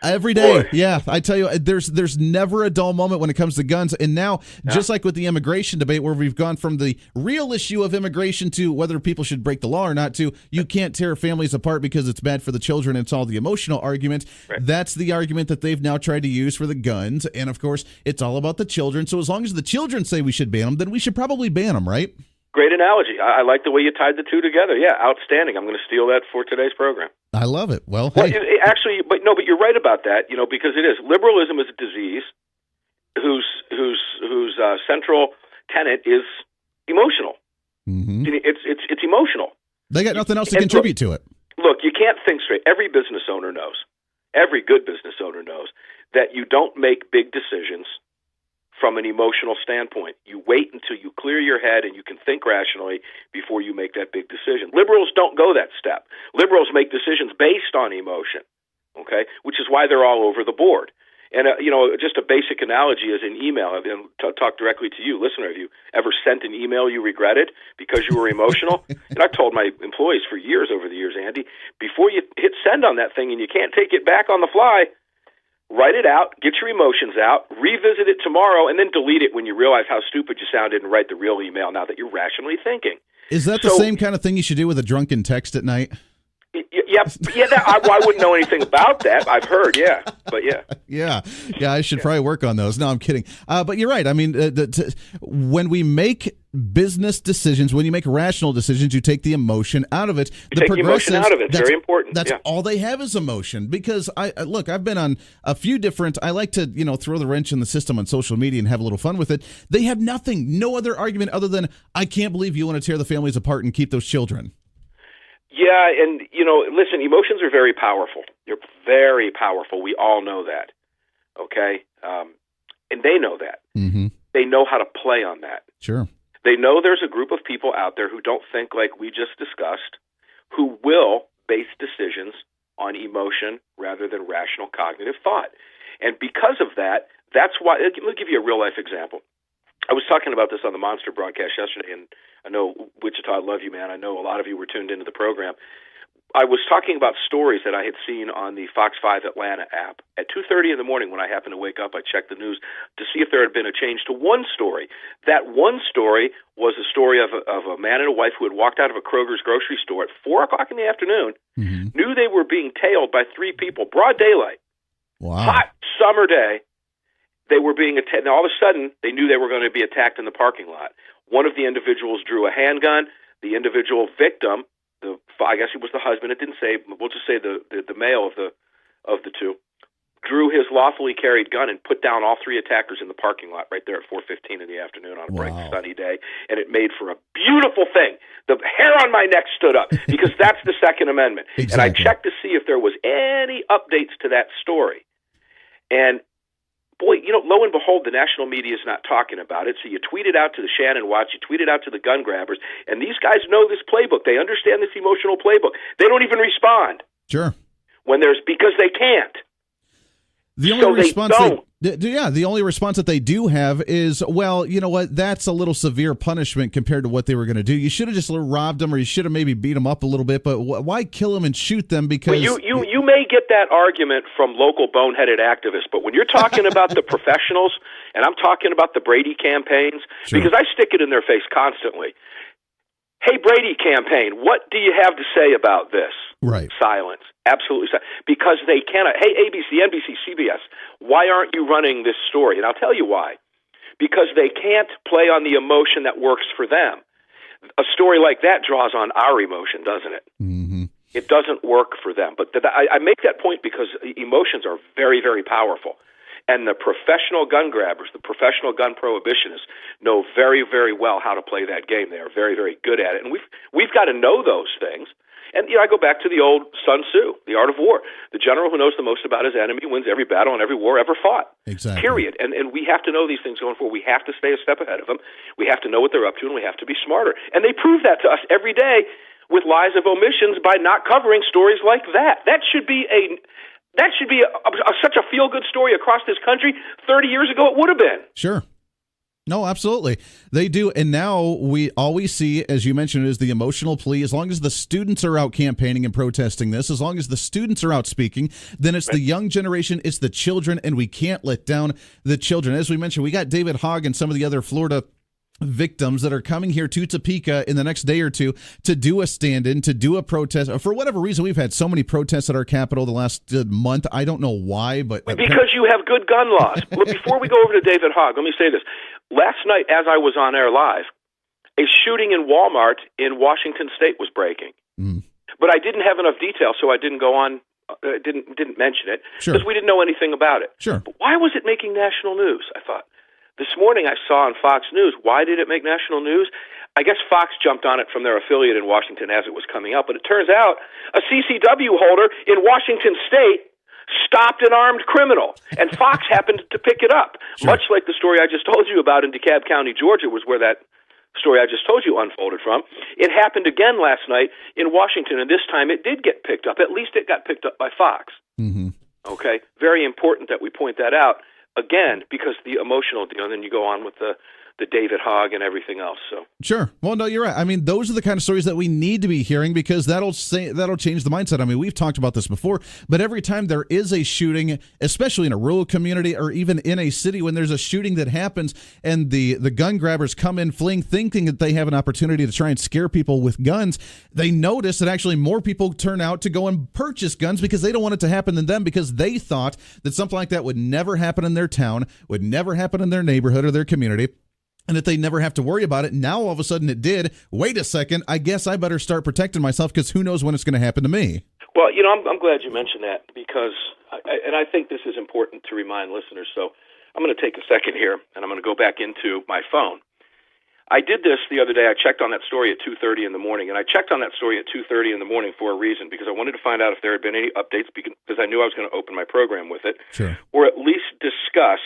Every day. Boy. Yeah, I tell you, there's never a dull moment when it comes to guns. And now, just like with the immigration debate, where we've gone from the real issue of immigration to whether people should break the law or not, to you can't tear families apart because it's bad for the children. It's all the emotional argument. Right. That's the argument that they've now tried to use for the guns. And of course, it's all about the children. So as long as the children say we should ban them, then we should probably ban them, right? Great analogy. I like the way you tied the two together. Yeah, outstanding. I'm going to steal that for today's program. I love it. Well, hey. Actually, but you're right about that. Because it is liberalism is a disease whose central tenet is emotional. Mm-hmm. It's emotional. They got nothing else to contribute to it. Look, you can't think straight. Every business owner knows. Every good business owner knows that you don't make big decisions from an emotional standpoint. You wait until you clear your head and you can think rationally before you make that big decision. Liberals don't go that step. Liberals make decisions based on emotion, okay, which is why they're all over the board. And, just a basic analogy is an email. I'll talk directly to you. Listener, have you ever sent an email you regretted because you were emotional? And I've told my employees for years over the years, Andy, before you hit send on that thing and you can't take it back on the fly, write it out, get your emotions out, revisit it tomorrow, and then delete it when you realize how stupid you sounded and write the real email now that you're rationally thinking. Is that the same kind of thing you should do with a drunken text at night? I wouldn't know anything about that. I've heard, but yeah. I should probably work on those. No, I'm kidding. But you're right. I mean, when we make business decisions, when you make rational decisions, you take the emotion out of it. Take the emotion out of it. Very important. That's all they have is emotion. Because I've been on a few different. I like to throw the wrench in the system on social media and have a little fun with it. They have nothing, no other argument other than I can't believe you want to tear the families apart and keep those children. Yeah, and, listen, emotions are very powerful. They're very powerful. We all know that, okay? And they know that. Mm-hmm. They know how to play on that. Sure. They know there's a group of people out there who don't think like we just discussed, who will base decisions on emotion rather than rational cognitive thought. And because of that, that's why – let me give you a real-life example. I was talking about this on the Monster broadcast yesterday, and I know, Wichita, I love you, man. I know a lot of you were tuned into the program. I was talking about stories that I had seen on the Fox 5 Atlanta app. At 2:30 in the morning when I happened to wake up, I checked the news to see if there had been a change to one story. That one story was a story of a man and a wife who had walked out of a Kroger's grocery store at 4 o'clock in the afternoon, knew they were being tailed by three people, broad daylight, hot summer day. They were being attacked. Now, all of a sudden, they knew they were going to be attacked in the parking lot. One of the individuals drew a handgun. The individual victim, I guess he was the husband. It didn't say. We'll just say the male of the two, drew his lawfully carried gun and put down all three attackers in the parking lot right there at 4:15 in the afternoon on a bright sunny day. And it made for a beautiful thing. The hair on my neck stood up because that's the Second Amendment. Exactly. And I checked to see if there was any updates to that story. And boy, lo and behold, the national media is not talking about it. So you tweet it out to the Shannon Watch, you tweet it out to the gun grabbers, and these guys know this playbook. They understand this emotional playbook. They don't even respond. Sure. Because they can't. The only response Yeah, the only response that they do have is, well, you know what, that's a little severe punishment compared to what they were going to do. You should have just robbed them, or you should have maybe beat them up a little bit, but why kill them and shoot them? Because well, you may get that argument from local boneheaded activists, but when you're talking about the professionals, and I'm talking about the Brady campaigns, Sure. because I stick it in their face constantly. Hey, Brady campaign, what do you have to say about this? Right. Silence. Absolutely silence. Because they cannot. Hey, ABC, NBC, CBS, why aren't you running this story? And I'll tell you why. Because they can't play on the emotion that works for them. A story like that draws on our emotion, doesn't it? Mm-hmm. It doesn't work for them. But I make that point because emotions are very, very powerful. And the professional gun grabbers, the professional gun prohibitionists, know very, very well how to play that game. They are very, very good at it. And we've got to know those things. And I go back to the old Sun Tzu, The Art of War. The general who knows the most about his enemy wins every battle and every war ever fought. Exactly. Period. And we have to know these things going forward. We have to stay a step ahead of them. We have to know what they're up to, and we have to be smarter. And they prove that to us every day with lies of omissions by not covering stories like that. That should be such a feel-good story across this country. 30 years ago, it would have been. Sure. No, absolutely. They do. And now we always see, as you mentioned, is the emotional plea. As long as the students are out campaigning and protesting this, as long as the students are out speaking, then it's the young generation, it's the children, and we can't let down the children. As we mentioned, we got David Hogg and some of the other Florida victims that are coming here to Topeka in the next day or two to do a stand-in, to do a protest. For whatever reason, we've had so many protests at our Capitol the last month. I don't know why, but because you have good gun laws. Look, before we go over to David Hogg, let me say this. Last night, as I was on air live, a shooting in Walmart in Washington State was breaking. But I didn't have enough detail, so I didn't go on, didn't mention it, because we didn't know anything about it. Sure. But why was it making national news, I thought? This morning I saw on Fox News, why did it make national news? I guess Fox jumped on it from their affiliate in Washington as it was coming up, but it turns out a CCW holder in Washington State stopped an armed criminal, and Fox happened to pick it up. Sure. Much like the story I just told you about in DeKalb County, Georgia, was where that story I just told you unfolded from. It happened again last night in Washington, and this time it did get picked up. At least it got picked up by Fox. Mm-hmm. Okay? Very important that we point that out. Again, because the emotional deal, and then you go on with the David Hogg and everything else. So sure. Well, no, you're right. I mean, those are the kind of stories that we need to be hearing because that'll change the mindset. I mean, we've talked about this before, but every time there is a shooting, especially in a rural community or even in a city, when there's a shooting that happens and the gun grabbers come in fleeing, thinking that they have an opportunity to try and scare people with guns, they notice that actually more people turn out to go and purchase guns because they don't want it to happen to them because they thought that something like that would never happen in their town, would never happen in their neighborhood or their community. And that they never have to worry about it. Now, all of a sudden, it did. Wait a second. I guess I better start protecting myself because who knows when it's going to happen to me. Well, I'm glad you mentioned that because, I think this is important to remind listeners. So I'm going to take a second here, and I'm going to go back into my phone. I did this the other day. I checked on that story at 2:30 in the morning, and I checked on that story at 2:30 in the morning for a reason because I wanted to find out if there had been any updates because I knew I was going to open my program with it, sure, or at least discuss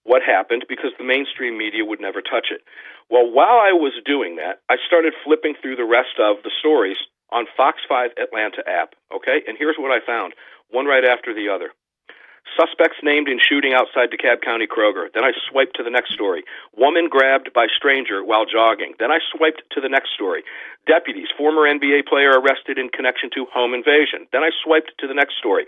what happened because the mainstream media would never touch it. Well, while I was doing that, I started flipping through the rest of the stories on Fox 5 Atlanta app, okay? And here's what I found, one right after the other. Suspects named in shooting outside DeKalb County Kroger. Then I swiped to the next story. Woman grabbed by stranger while jogging. Then I swiped to the next story. Deputies, former NBA player arrested in connection to home invasion. Then I swiped to the next story.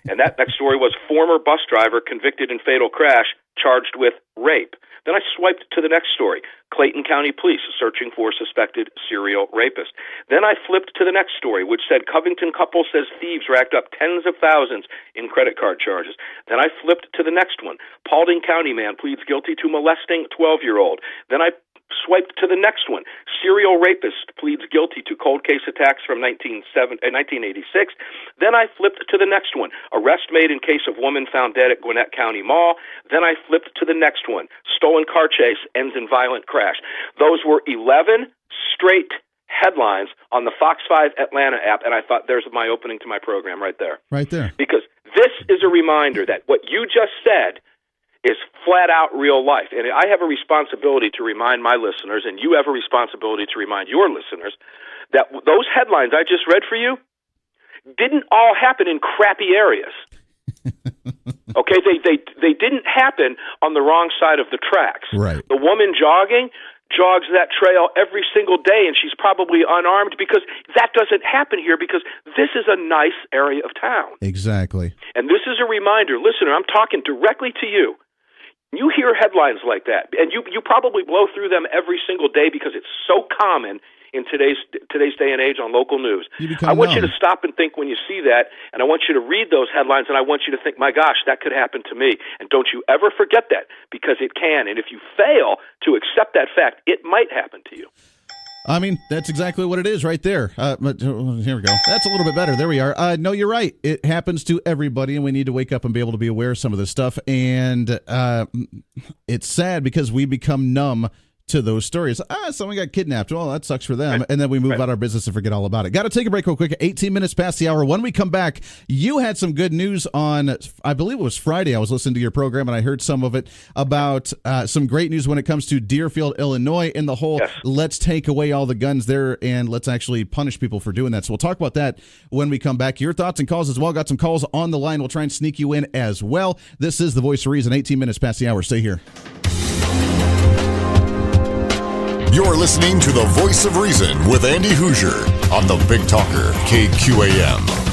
And that next story was former bus driver convicted in fatal crash, charged with rape. Then I swiped to the next story. Clayton County Police searching for suspected serial rapist. Then I flipped to the next story, which said Covington couple says thieves racked up tens of thousands in credit card charges. Then I flipped to the next one. Paulding County man pleads guilty to molesting 12-year-old. Then I swiped to the next one. Serial rapist pleads guilty to cold case attacks from 1986. Then I flipped to the next one. Arrest made in case of woman found dead at Gwinnett County Mall. Then I flipped to the next one. Stolen car chase ends in violent crash. Those were 11 straight headlines on the Fox 5 Atlanta app, and I thought there's my opening to my program right there. Right there. Because this is a reminder that what you just said is flat out real life. And I have a responsibility to remind my listeners, and you have a responsibility to remind your listeners, that those headlines I just read for you didn't all happen in crappy areas. Okay, they didn't happen on the wrong side of the tracks. Right. The woman jogs that trail every single day, and she's probably unarmed, because that doesn't happen here, because this is a nice area of town. Exactly. And this is a reminder. Listener, I'm talking directly to you. You hear headlines like that, and you probably blow through them every single day because it's so common in today's day and age on local news. I want you to stop and think when you see that, and I want you to read those headlines, and I want you to think, my gosh, that could happen to me. And don't you ever forget that, because it can. And if you fail to accept that fact, it might happen to you. I mean, that's exactly what it is right there. But here we go. That's a little bit better. There we are. No, you're right. It happens to everybody, and we need to wake up and be able to be aware of some of this stuff. And it's sad because we become numb to those stories. Someone got kidnapped. Well, that sucks for them. And then we move out our business and forget all about it. Got to take a break real quick. 18 minutes past the hour. When we come back, you had some good news on, I believe it was Friday. I was listening to your program and I heard some of it about some great news when it comes to Deerfield, Illinois, and the whole let's take away all the guns there and let's actually punish people for doing that. So we'll talk about that when we come back. Your thoughts and calls as well. Got some calls on the line. We'll try and sneak you in as well. This is The Voice of Reason. 18 minutes past the hour. Stay here. You're listening to The Voice of Reason with Andy Hoosier on the Big Talker, KQAM.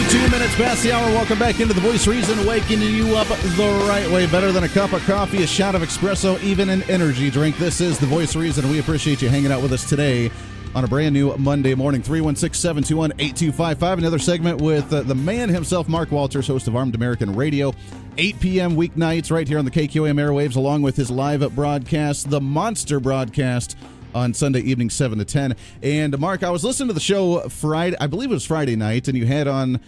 2 minutes past the hour. Welcome back into The Voice of Reason, waking you up the right way. Better than a cup of coffee, a shot of espresso, even an energy drink. This is The Voice of Reason, and we appreciate you hanging out with us today on a brand new Monday morning. 316-721-8255. Another segment with the man himself, Mark Walters, host of Armed American Radio. 8 p.m. weeknights right here on the KQAM airwaves, along with his live broadcast, the Monster Broadcast, on Sunday evening, 7 to 10. And Mark, I was listening to the show Friday, I believe it was Friday night, and you had on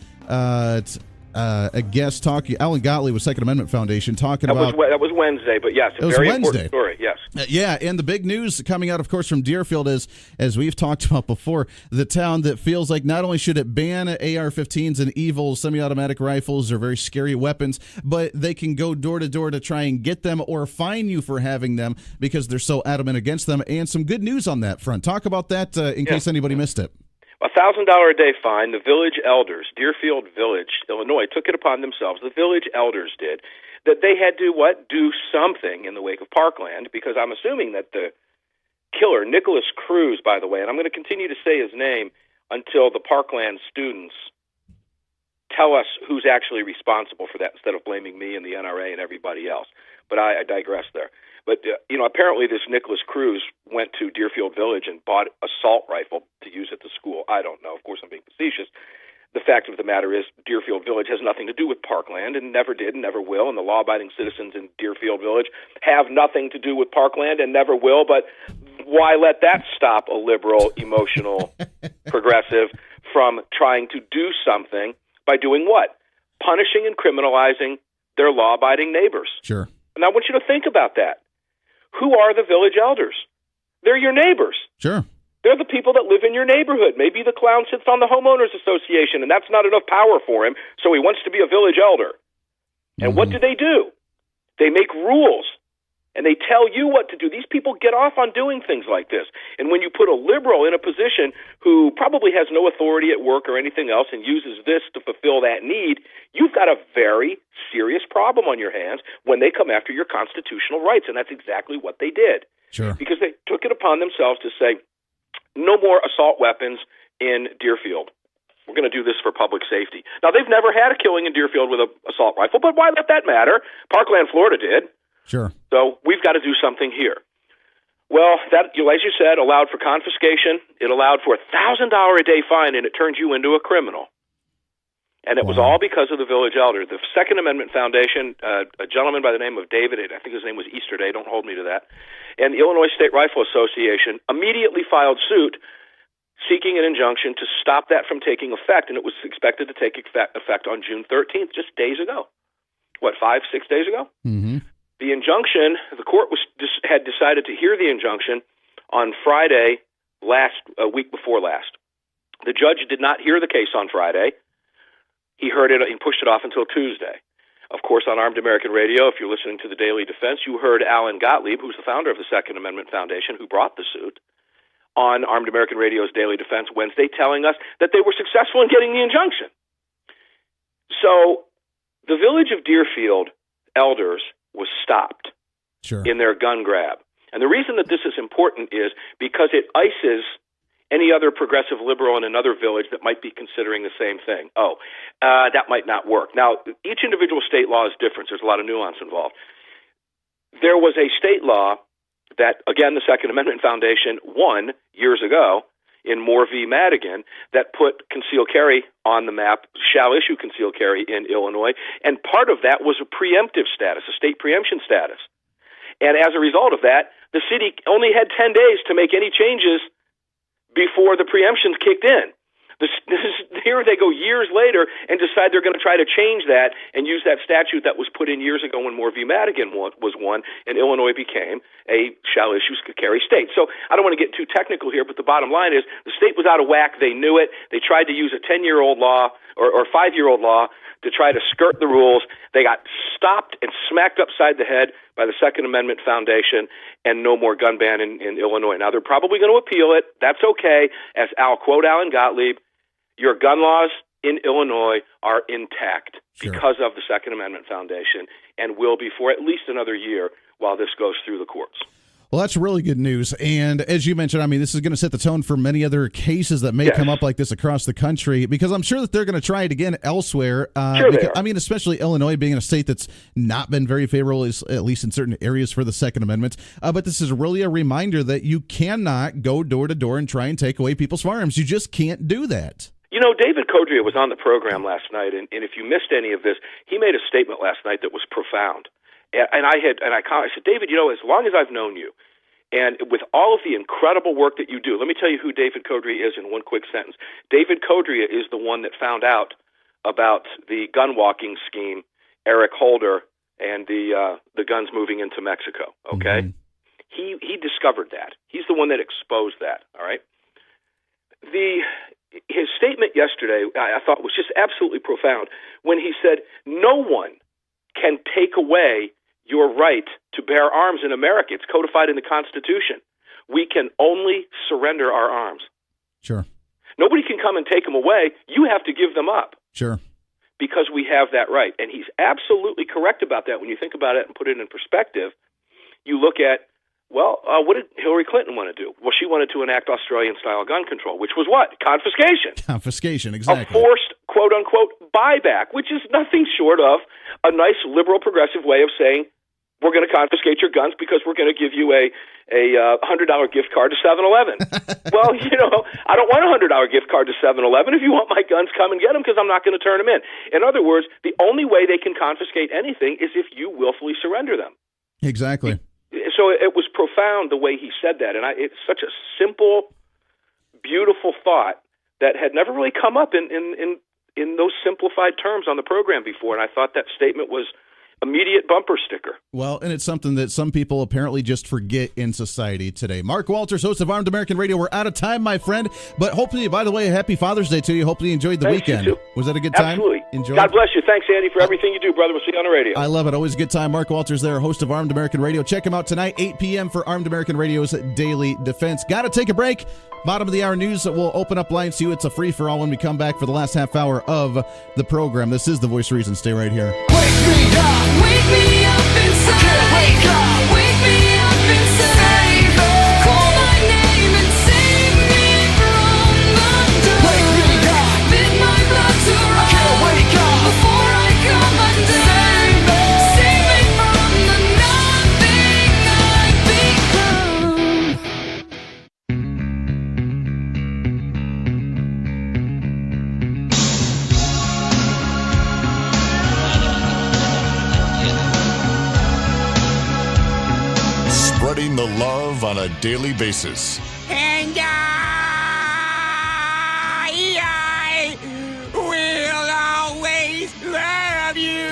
a guest talking, Alan Gottlieb with Second Amendment Foundation, talking about... That was Wednesday, but yes, a very important story, yes. Yeah, and the big news coming out, of course, from Deerfield is, as we've talked about before, the town that feels like not only should it ban AR-15s and evil semi-automatic rifles or very scary weapons, but they can go door to door to try and get them or fine you for having them because they're so adamant against them. And some good news on that front. Talk about that in case anybody missed it. A $1,000 a day fine. The village elders, Deerfield Village, Illinois, took it upon themselves. The village elders did. That they had to, do something in the wake of Parkland, because I'm assuming that the killer, Nicholas Cruz, by the way, and I'm going to continue to say his name until the Parkland students tell us who's actually responsible for that instead of blaming me and the NRA and everybody else. But I digress there. But, apparently this Nicholas Cruz went to Deerfield Village and bought an assault rifle to use at the school. I don't know. Of course, I'm being facetious. The fact of the matter is Deerfield Village has nothing to do with Parkland and never did and never will, and the law-abiding citizens in Deerfield Village have nothing to do with Parkland and never will, but why let that stop a liberal, emotional, progressive from trying to do something by doing what? Punishing and criminalizing their law-abiding neighbors. Sure. And I want you to think about that. Who are the village elders? They're your neighbors. Sure. They're the people that live in your neighborhood. Maybe the clown sits on the homeowners association, and that's not enough power for him, so he wants to be a village elder. And what do? They make rules, and they tell you what to do. These people get off on doing things like this. And when you put a liberal in a position who probably has no authority at work or anything else and uses this to fulfill that need, you've got a very serious problem on your hands when they come after your constitutional rights. And that's exactly what they did. Sure. Because they took it upon themselves to say, no more assault weapons in Deerfield. We're going to do this for public safety. Now, they've never had a killing in Deerfield with an assault rifle, but why let that matter? Parkland, Florida did. Sure. So we've got to do something here. Well, that, as you said, allowed for confiscation. It allowed for a $1,000 a day fine, and it turned you into a criminal. And it was all because of the village elder. The Second Amendment Foundation, a gentleman by the name of David, I think his name was Easterday, don't hold me to that, and the Illinois State Rifle Association immediately filed suit seeking an injunction to stop that from taking effect, and it was expected to take effect on June 13th, just days ago. 5, 6 days ago? Mm-hmm. The injunction, the court had decided to hear the injunction on Friday week before last. The judge did not hear the case on Friday. He heard it. He pushed it off until Tuesday. Of course, on Armed American Radio, if you're listening to the Daily Defense, you heard Alan Gottlieb, who's the founder of the Second Amendment Foundation, who brought the suit, on Armed American Radio's Daily Defense Wednesday, telling us that they were successful in getting the injunction. So the village of Deerfield elders was stopped in their gun grab. And the reason that this is important is because it ices any other progressive liberal in another village that might be considering the same thing. That might not work. Now, each individual state law is different. There's a lot of nuance involved. There was a state law that, again, the Second Amendment Foundation won years ago in Moore v. Madigan that put concealed carry on the map, shall issue concealed carry in Illinois, and part of that was a preemptive status, a state preemption status. And as a result of that, the city only had 10 days to make any changes before the preemptions kicked in. Here they go years later and decide they're going to try to change that and use that statute that was put in years ago when Moore v. Madigan was won, and Illinois became a shall issue carry state. So I don't want to get too technical here, but the bottom line is the state was out of whack. They knew it. They tried to use a 10-year-old law or 5-year-old law to try to skirt the rules. They got stopped and smacked upside the head by the Second Amendment Foundation, and no more gun ban in Illinois. Now, they're probably going to appeal it. That's okay. As I'll quote Alan Gottlieb, your gun laws in Illinois are intact because of the Second Amendment Foundation and will be for at least another year while this goes through the courts. Well, that's really good news. And as you mentioned, I mean, this is going to set the tone for many other cases that may come up like this across the country, because I'm sure that they're going to try it again elsewhere. I mean, especially Illinois being a state that's not been very favorable, at least in certain areas, for the Second Amendment. But this is really a reminder that you cannot go door to door and try and take away people's firearms. You just can't do that. You know, David Codrea was on the program last night, and if you missed any of this, he made a statement last night that was profound. And I said, David, you know, as long as I've known you, and with all of the incredible work that you do, let me tell you who David Codrea is in one quick sentence. David Codrea is the one that found out about the gun walking scheme, Eric Holder, and the guns moving into Mexico. Okay, he discovered that. He's the one that exposed that. All right. His statement yesterday, I thought, was just absolutely profound when he said, no one can take away your right to bear arms in America. It's codified in the Constitution. We can only surrender our arms. Sure. Nobody can come and take them away. You have to give them up. Sure. Because we have that right. And he's absolutely correct about that. When you think about it and put it in perspective, you look at, what did Hillary Clinton want to do? Well, she wanted to enact Australian-style gun control, which was what? Confiscation. Confiscation, exactly. A forced, quote-unquote, buyback, which is nothing short of a nice liberal progressive way of saying, we're going to confiscate your guns because we're going to give you a $100 gift card to 7-Eleven. Well, you know, I don't want a $100 gift card to 7-Eleven. If you want my guns, come and get them because I'm not going to turn them in. In other words, the only way they can confiscate anything is if you willfully surrender them. Exactly. So it was profound the way he said that, and it's such a simple, beautiful thought that had never really come up in those simplified terms on the program before, and I thought that statement was immediate bumper sticker. Well, and it's something that some people apparently just forget in society today. Mark Walters, host of Armed American Radio. We're out of time, my friend, but hopefully, by the way, happy Father's Day to you. Hopefully you enjoyed the weekend. You too. Was that a good time? Absolutely. Enjoy. God bless you. Thanks, Andy, for everything you do, brother. We'll see you on the radio. I love it. Always a good time. Mark Walters there, host of Armed American Radio. Check him out tonight, 8 p.m. for Armed American Radio's Daily Defense. Got to take a break. Bottom of the hour news that will open up lines to you. It's a free-for-all when we come back for the last half hour of the program. This is The Voice of Reason. Stay right here. Wake me up. Wake me up inside. I can't wake up. Wake me up inside. Call my name and save me from the dark. Wake me up. Bid my blood to rise. I can't wake up before I come undone. Save me from the nothing I've become. Spreading the love on a daily basis. And I will always love you.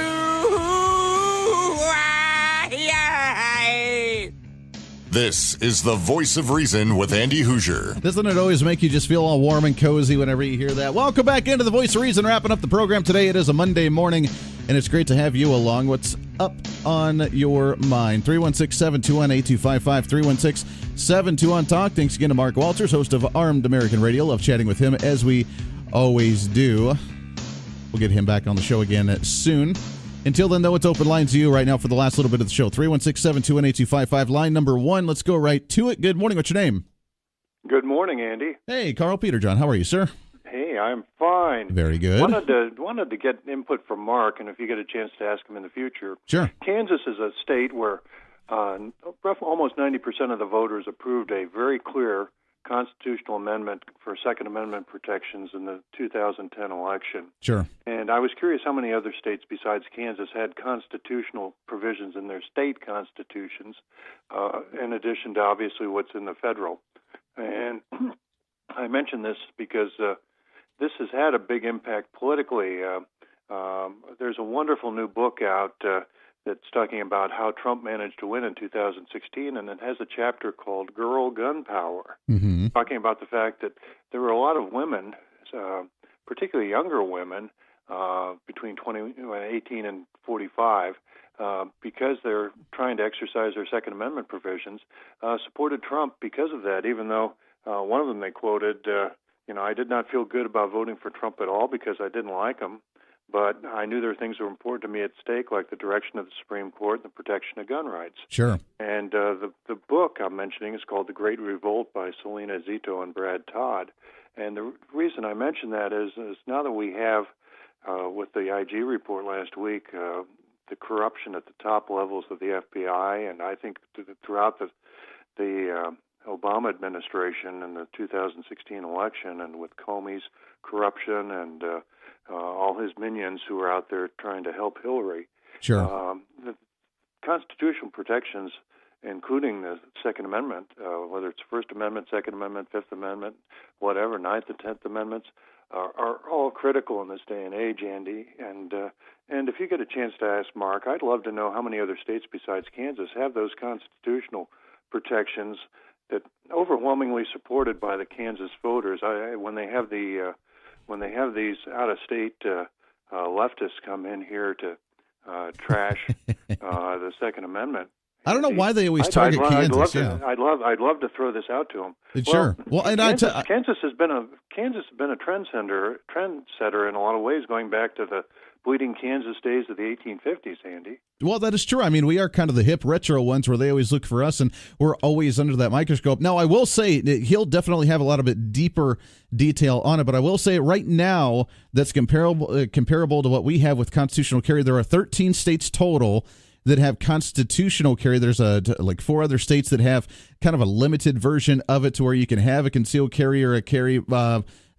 This is the Voice of Reason with Andy Hoosier. Doesn't it always make you just feel all warm and cozy whenever you hear that? Welcome back into the Voice of Reason, wrapping up the program today. It is a Monday morning, and it's great to have you along. What's up on your mind? 316-721-8255, 316-721-TALK. Thanks again to Mark Walters, host of Armed American Radio. Love chatting with him, as we always do. We'll get him back on the show again soon. Until then, though, it's open line to you right now for the last little bit of the show. 316-721-8255, line number 1. Let's go right to it. Good morning. What's your name? Good morning, Andy. Hey, Carl Peterjohn. How are you, sir? Hey, I'm fine. Very good. Wanted to get input from Mark, and if you get a chance to ask him in the future. Sure. Kansas is a state where almost 90% of the voters approved a very clear constitutional amendment for Second Amendment protections in the 2010 election. Sure. And I was curious how many other states besides Kansas had constitutional provisions in their state constitutions, in addition to obviously what's in the federal. And I mention this because this has had a big impact politically. There's a wonderful new book out that's talking about how Trump managed to win in 2016, and it has a chapter called Girl Gun Power, talking about the fact that there were a lot of women, particularly younger women, between 18 and 45, because they're trying to exercise their Second Amendment provisions, supported Trump because of that, even though one of them they quoted, I did not feel good about voting for Trump at all because I didn't like him. But I knew there were things that were important to me at stake, like the direction of the Supreme Court and the protection of gun rights. Sure. And the book I'm mentioning is called The Great Revolt by Selena Zito and Brad Todd. And the reason I mention that is now that we have, with the IG report last week, the corruption at the top levels of the FBI, and I think throughout the Obama administration and the 2016 election, and with Comey's corruption and all his minions who are out there trying to help Hillary. Sure. The constitutional protections, including the Second Amendment, whether it's First Amendment, Second Amendment, Fifth Amendment, whatever, Ninth and Tenth Amendments, are all critical in this day and age, Andy. And if you get a chance to ask Mark, I'd love to know how many other states besides Kansas have those constitutional protections that overwhelmingly supported by the Kansas voters. When they have these out-of-state leftists come in here to trash the Second Amendment, I don't know why they always target Kansas. I'd love to throw this out to them. Sure. Well, and Kansas has been a trendsetter in a lot of ways, going back to the bleeding Kansas days of the 1850s, Andy. Well, that is true. I mean, we are kind of the hip retro ones where they always look for us, and we're always under that microscope. Now, I will say he'll definitely have a lot of bit deeper detail on it, but I will say right now that's comparable to what we have with constitutional carry. There are 13 states total that have constitutional carry. There's like 4 other states that have kind of a limited version of it to where you can have a concealed carry or a carry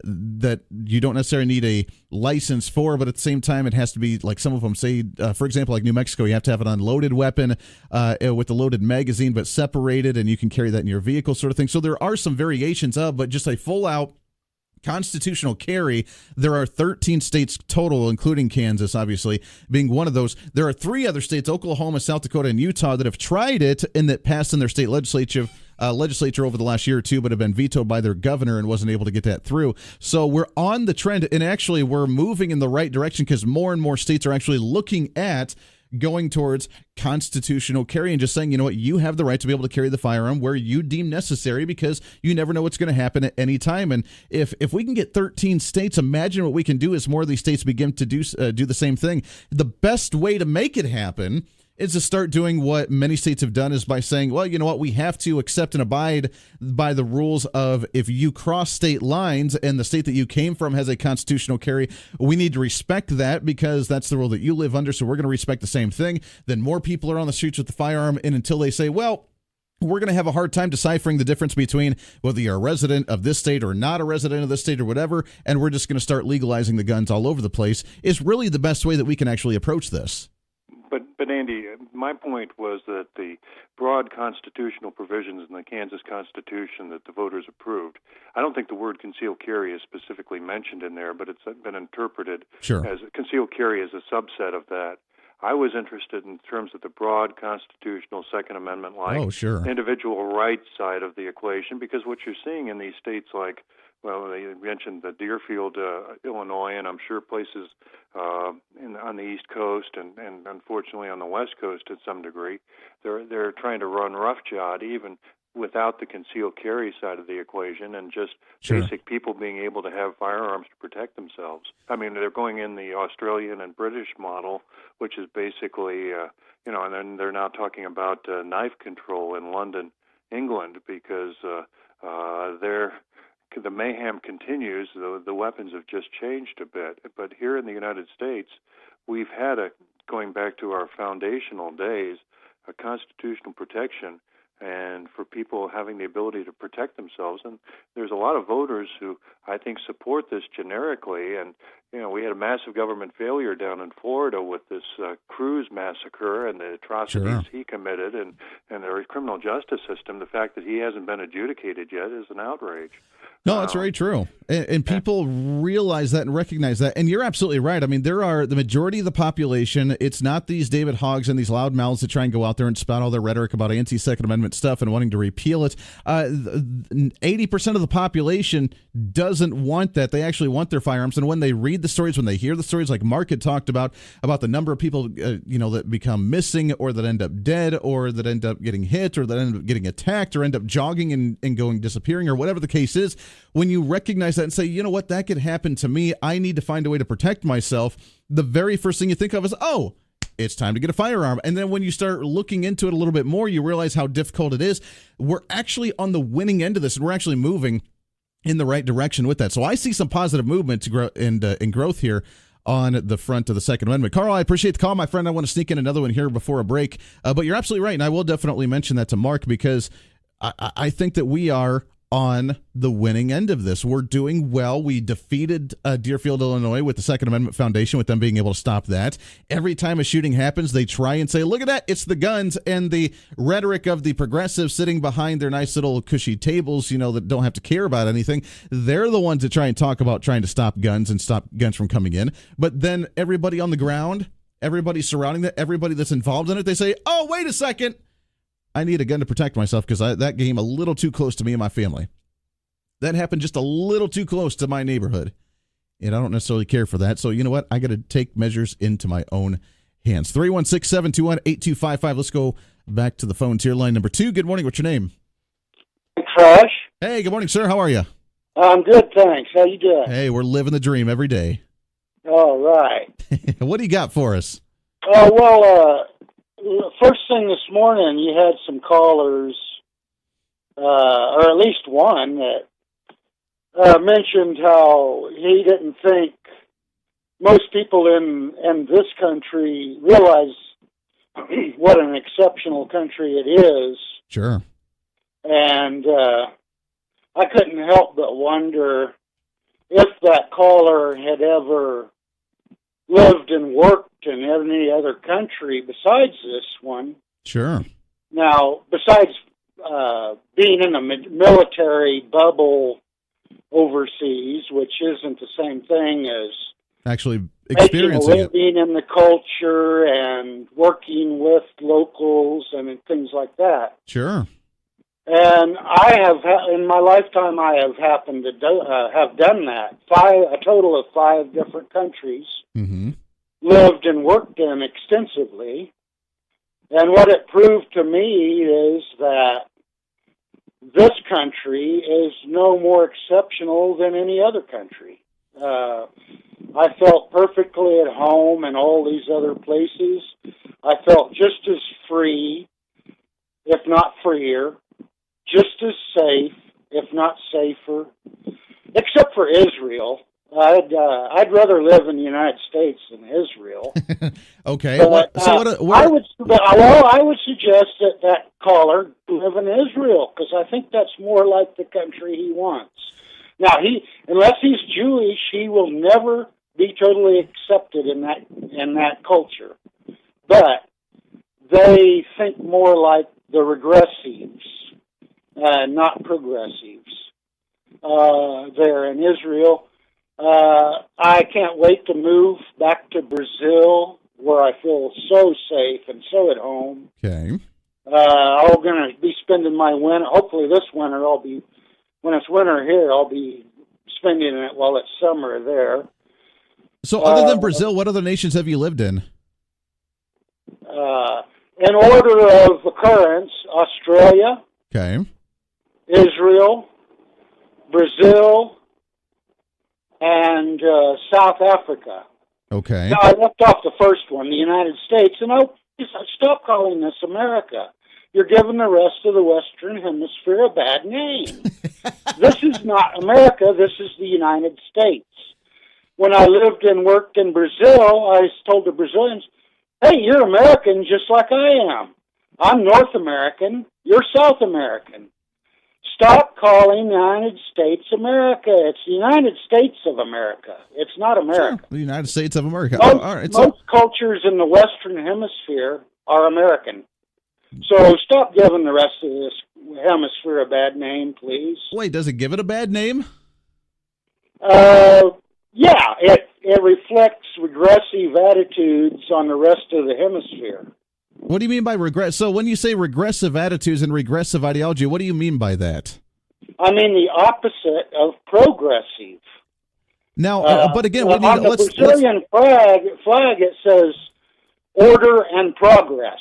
that you don't necessarily need a license for, but at the same time, it has to be, like some of them say, for example, like New Mexico, you have to have an unloaded weapon with a loaded magazine, but separated, and you can carry that in your vehicle, sort of thing. So there are some variations of, but just a full-out constitutional carry, there are 13 states total, including Kansas, obviously, being one of those. There are 3 other states, Oklahoma, South Dakota, and Utah, that have tried it and that passed in their state legislature over the last year or two, but have been vetoed by their governor and wasn't able to get that through. So we're on the trend, and actually we're moving in the right direction because more and more states are actually looking at going towards constitutional carry and just saying, you know what, you have the right to be able to carry the firearm where you deem necessary because you never know what's going to happen at any time. And if we can get 13 states, imagine what we can do as more of these states begin to do the same thing. The best way to make it happen is to start doing what many states have done, is by saying, well, you know what, we have to accept and abide by the rules of, if you cross state lines and the state that you came from has a constitutional carry, we need to respect that because that's the rule that you live under, so we're going to respect the same thing. Then more people are on the streets with the firearm, and until they say, well, we're going to have a hard time deciphering the difference between whether you're a resident of this state or not a resident of this state or whatever, and we're just going to start legalizing the guns all over the place, is really the best way that we can actually approach this. But Andy, my point was that the broad constitutional provisions in the Kansas Constitution that the voters approved, I don't think the word concealed carry is specifically mentioned in there, but it's been interpreted as concealed carry as a subset of that. I was interested in terms of the broad constitutional Second Amendment-like individual rights side of the equation, because what you're seeing in these states like, well, they mentioned the Deerfield, Illinois, and I'm sure places on the East Coast and unfortunately on the West Coast to some degree, they're trying to run roughshod even without the concealed carry side of the equation and just basic people being able to have firearms to protect themselves. I mean, they're going in the Australian and British model, which is basically, and then they're now talking about knife control in London, England, because the mayhem continues. The weapons have just changed a bit. But here in the United States, we've had going back to our foundational days, a constitutional protection and for people having the ability to protect themselves. And there's a lot of voters who I think support this generically. And, we had a massive government failure down in Florida with this Cruz massacre and the atrocities he committed and the criminal justice system. The fact that he hasn't been adjudicated yet is an outrage. No, that's very true. And people realize that and recognize that. And you're absolutely right. I mean, there are the majority of the population. It's not these David Hoggs and these loud mouths that try and go out there and spout all their rhetoric about anti-Second Amendment stuff and wanting to repeal it. 80% of the population doesn't want that. They actually want their firearms. And when they read the stories, when they hear the stories like Mark had talked about the number of people, that become missing or that end up dead or that end up getting hit or that end up getting attacked or end up jogging and going disappearing or whatever the case is, when you recognize that and say, you know what, that could happen to me, I need to find a way to protect myself, the very first thing you think of is, oh, it's time to get a firearm. And then when you start looking into it a little bit more, you realize how difficult it is. We're actually on the winning end of this, and we're actually moving in the right direction with that. So I see some positive movement to grow and growth here on the front of the Second Amendment. Carl, I appreciate the call, my friend. I want to sneak in another one here before a break. But you're absolutely right, and I will definitely mention that to Mark because I think that we are on the winning end of this. We're doing well. We defeated Deerfield, Illinois with the Second Amendment Foundation, with them being able to stop that. Every time a shooting happens, they try and say, look at that, it's the guns, and the rhetoric of the progressives sitting behind their nice little cushy tables, that don't have to care about anything. They're the ones that try and talk about trying to stop guns and stop guns from coming in. But then everybody on the ground, everybody surrounding that, everybody that's involved in it, they say, oh, wait a second, I need a gun to protect myself because that came a little too close to me and my family. That happened just a little too close to my neighborhood, and I don't necessarily care for that. So you know what? I got to take measures into my own hands. 316-721-8255. Let's go back to the phones here. Line number 2. Good morning. What's your name? Crush. Hey, good morning, sir. How are you? I'm good, thanks. How you doing? Hey, we're living the dream every day. All right. What do you got for us? First thing this morning, you had some callers, or at least one, that mentioned how he didn't think most people in this country realize what an exceptional country it is. Sure. And I couldn't help but wonder if that caller had ever lived and worked in any other country besides this one. Sure. Now, besides being in a military bubble overseas, which isn't the same thing as actually experiencing it, living in the culture and working with locals and things like that. Sure. And I have, in my lifetime, I have happened to have done that. A total of 5 different countries. Mm-hmm. Lived and worked in extensively. And what it proved to me is that this country is no more exceptional than any other country. I felt perfectly at home in all these other places. I felt just as free, if not freer, just as safe, if not safer, except for Israel. I'd rather live in the United States than Israel. Okay. But, I would suggest that caller live in Israel because I think that's more like the country he wants. Now, unless he's Jewish, he will never be totally accepted in that culture. But they think more like the regressives, not progressives. There in Israel. I can't wait to move back to Brazil where I feel so safe and so at home. Okay. I'm going to be spending my winter. Hopefully, this winter when it's winter here, I'll be spending it while it's summer there. So, other than Brazil, what other nations have you lived in? In order of occurrence, Australia, Okay. Israel, Brazil, and South Africa. Okay. Now, I left off the first one, the United States, and stop calling this America. You're giving the rest of the Western Hemisphere a bad name. This is not America. This is the United States. When I lived and worked in Brazil, I told the Brazilians, hey, you're American just like I am. I'm North American. You're South American. Stop calling the United States America. It's the United States of America. It's not America. Sure. The United States of America. Most cultures in the Western Hemisphere are American. So stop giving the rest of this hemisphere a bad name, please. Wait, does it give it a bad name? Yeah, it reflects regressive attitudes on the rest of the hemisphere. What do you mean by regress? So when you say regressive attitudes and regressive ideology, what do you mean by that? I mean the opposite of progressive. Now, but again, on the Brazilian flag, it says order and progress.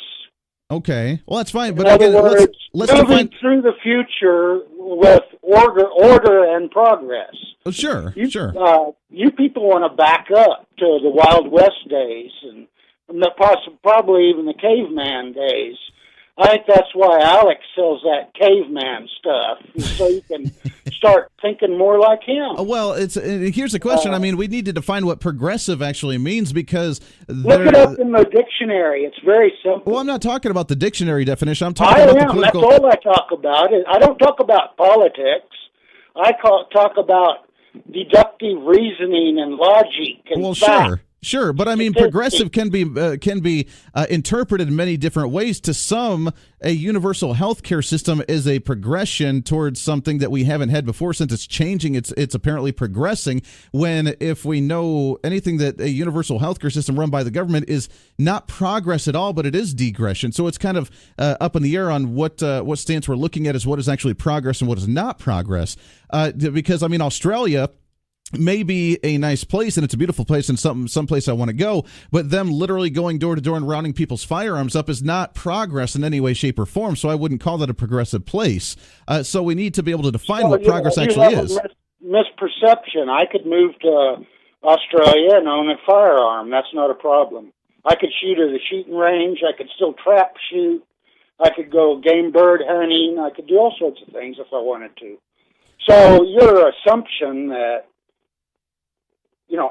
Okay, well that's fine. But in other again, words, let's moving define through the future with order and progress. Oh, sure, sure. You people want to back up to the Wild West days and probably even the caveman days. I think that's why Alex sells that caveman stuff, so you can start thinking more like him. Well, here's the question. I mean, we need to define what progressive actually means because look it up in the dictionary. It's very simple. Well, I'm not talking about the dictionary definition. I'm talking about the political. That's all I talk about. I don't talk about politics. I talk about deductive reasoning and logic and fact. Sure, but I mean, progressive can be interpreted in many different ways. To some, a universal health care system is a progression towards something that we haven't had before. Since it's changing, it's apparently progressing. When if we know anything that a universal health care system run by the government is not progress at all, but it is degression. So it's kind of up in the air on what stance we're looking at as what is actually progress and what is not progress. Because I mean, Australia may be a nice place and it's a beautiful place and some place I want to go, but them literally going door to door and rounding people's firearms up is not progress in any way, shape, or form. So I wouldn't call that a progressive place. So we need to be able to define what progress actually is. Misperception. I could move to Australia and own a firearm. That's not a problem. I could shoot at a shooting range. I could still trap shoot. I could go game bird hunting. I could do all sorts of things if I wanted to. So your assumption that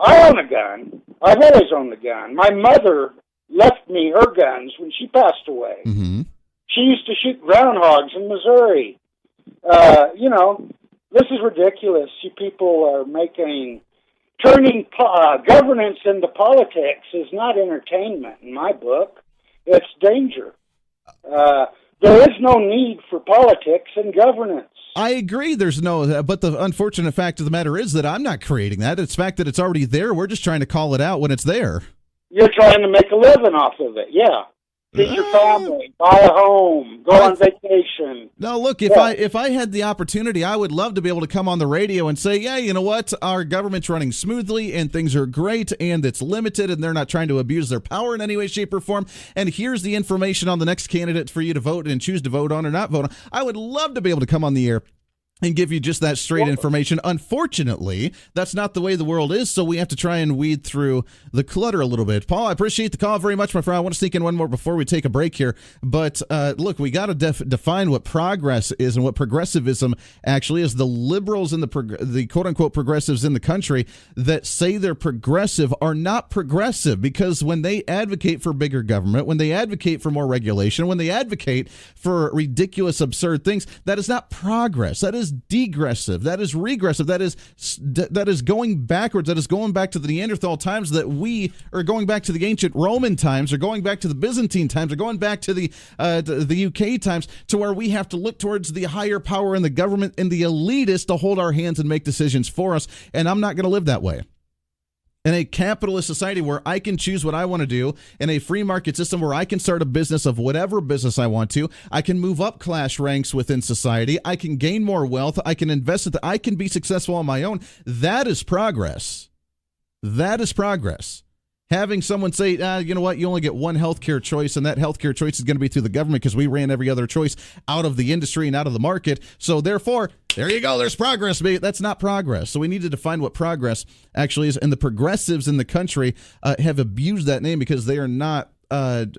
I own a gun. I've always owned a gun. My mother left me her guns when she passed away. Mm-hmm. She used to shoot groundhogs in Missouri. This is ridiculous. You people are turning governance into politics is not entertainment in my book. It's danger. There is no need for politics and governance. I agree there's no, but the unfortunate fact of the matter is that I'm not creating that. It's the fact that it's already there. We're just trying to call it out when it's there. You're trying to make a living off of it, yeah. Feed your family, buy a home, go on vacation. No, look, if I had the opportunity, I would love to be able to come on the radio and say, yeah, you know what, our government's running smoothly and things are great and it's limited and they're not trying to abuse their power in any way, shape, or form. And here's the information on the next candidate for you to vote and choose to vote on or not vote on. I would love to be able to come on the air and give you just that straight information. Unfortunately, that's not the way the world is, so we have to try and weed through the clutter a little bit. Paul, I appreciate the call very much, my friend. I want to sneak in one more before we take a break here. But look, we got to define what progress is and what progressivism actually is. The liberals and the quote-unquote progressives in the country that say they're progressive are not progressive, because when they advocate for bigger government, when they advocate for more regulation, when they advocate for ridiculous, absurd things, that is not progress. That is degressive, that is regressive, that is going backwards, that is going back to the Neanderthal times, that we are going back to the ancient Roman times, or going back to the Byzantine times, or going back to the UK times, to where we have to look towards the higher power in the government and the elitists to hold our hands and make decisions for us. And I'm not going to live that way. In a capitalist society where I can choose what I want to do, in a free market system where I can start a business of whatever business I want to, I can move up class ranks within society, I can gain more wealth, I can invest it, I can be successful on my own. That is progress. That is progress. Having someone say, you know what, you only get one healthcare choice, and that healthcare choice is going to be through the government because we ran every other choice out of the industry and out of the market. So therefore, there you go, there's progress, baby. That's not progress. So we need to define what progress actually is. And the progressives in the country have abused that name because they are not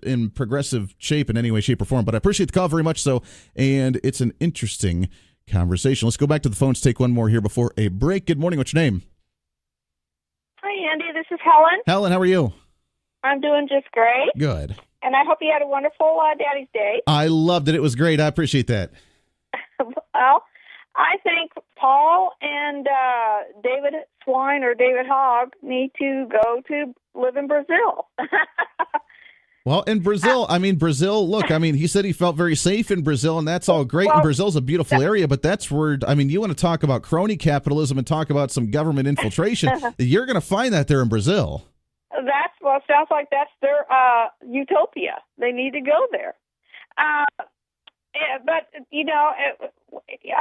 in progressive shape in any way, shape, or form. But I appreciate the call very much so, and it's an interesting conversation. Let's go back to the phones, take one more here before a break. Good morning. What's your name? Hi, Andy. This is Helen. Helen, how are you? I'm doing just great. Good. And I hope you had a wonderful Daddy's Day. I loved it. It was great. I appreciate that. Well, I think Paul and David Swine or David Hogg need to go to live in Brazil. Well, in Brazil, look, he said he felt very safe in Brazil, and that's all great. And Brazil's a beautiful area, but that's where, you want to talk about crony capitalism and talk about some government infiltration, you're going to find that there in Brazil. Sounds like that's their utopia. They need to go there. But,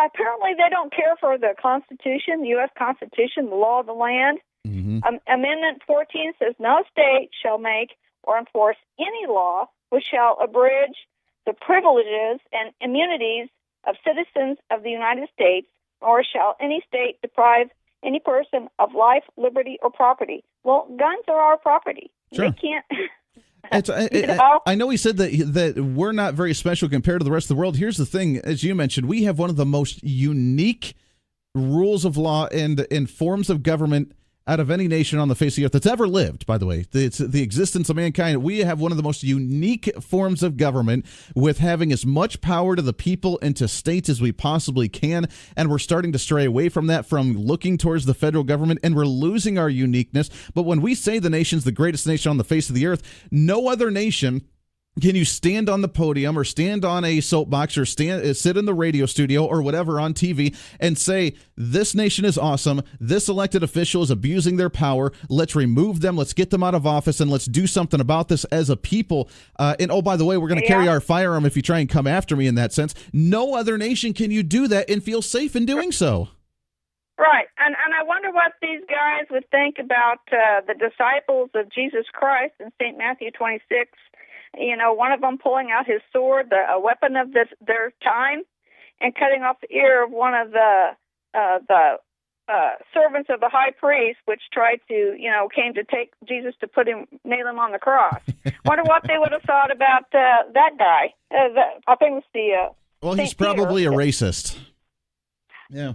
apparently they don't care for the Constitution, the U.S. Constitution, the law of the land. Mm-hmm. Amendment 14 says no state shall make or enforce any law which shall abridge the privileges and immunities of citizens of the United States, nor shall any state deprive any person of life, liberty, or property. Well, guns are our property. Sure. They can't... I know he said that we're not very special compared to the rest of the world. Here's the thing, as you mentioned, we have one of the most unique rules of law and forms of government out of any nation on the face of the earth that's ever lived, by the way. It's the existence of mankind. We have one of the most unique forms of government with having as much power to the people and to states as we possibly can, and we're starting to stray away from that, from looking towards the federal government, and we're losing our uniqueness. But when we say the nation's the greatest nation on the face of the earth, no other nation can you stand on the podium or stand on a soapbox or sit in the radio studio or whatever on TV and say, this nation is awesome, this elected official is abusing their power, let's remove them, let's get them out of office, and let's do something about this as a people. And oh, by the way, we're going to carry our firearm if you try and come after me in that sense. No other nation can you do that and feel safe in doing so. Right. And I wonder what these guys would think about the disciples of Jesus Christ in St. Matthew 26. One of them pulling out his sword, a weapon of their time, and cutting off the ear of one of the servants of the high priest, which tried to, came to take Jesus to nail him on the cross. Wonder what they would have thought about that guy. I think it was the. Well, he's probably a racist. Yeah.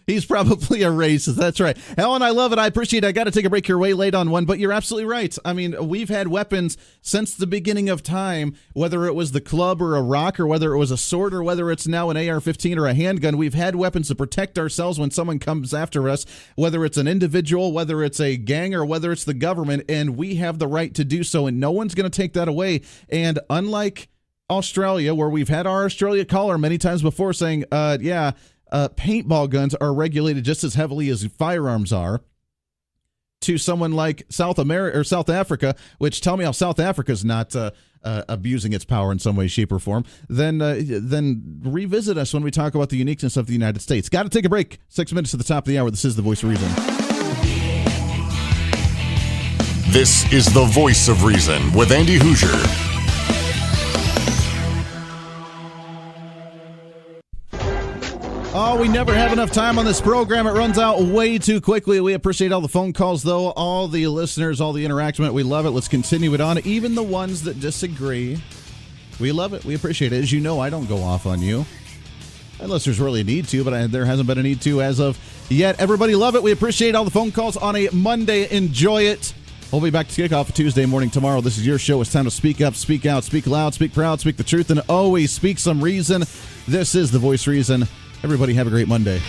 He's probably a racist. That's right. Helen, I love it. I appreciate it. I got to take a break here way late on one, but you're absolutely right. We've had weapons since the beginning of time, whether it was the club or a rock or whether it was a sword or whether it's now an AR-15 or a handgun. We've had weapons to protect ourselves when someone comes after us, whether it's an individual, whether it's a gang, or whether it's the government, and we have the right to do so, and no one's going to take that away. And unlike Australia, where we've had our Australia caller many times before saying, paintball guns are regulated just as heavily as firearms are, to someone like South America or South Africa, which tell me how South Africa is not abusing its power in some way, shape, or form, then revisit us when we talk about the uniqueness of the United States. Got to take a break. 6 minutes to the top of the hour. This is The Voice of Reason. This is The Voice of Reason with Andy Hoosier. Oh, we never have enough time on this program. It runs out way too quickly. We appreciate all the phone calls, though, all the listeners, all the interaction. We love it. Let's continue it on. Even the ones that disagree, we love it. We appreciate it. As you know, I don't go off on you unless there's really a need to, but there hasn't been a need to as of yet. Everybody love it. We appreciate all the phone calls on a Monday. Enjoy it. We'll be back to kick off Tuesday morning tomorrow. This is your show. It's time to speak up, speak out, speak loud, speak proud, speak the truth, and always speak some reason. This is The Voice Reason. Everybody have a great Monday.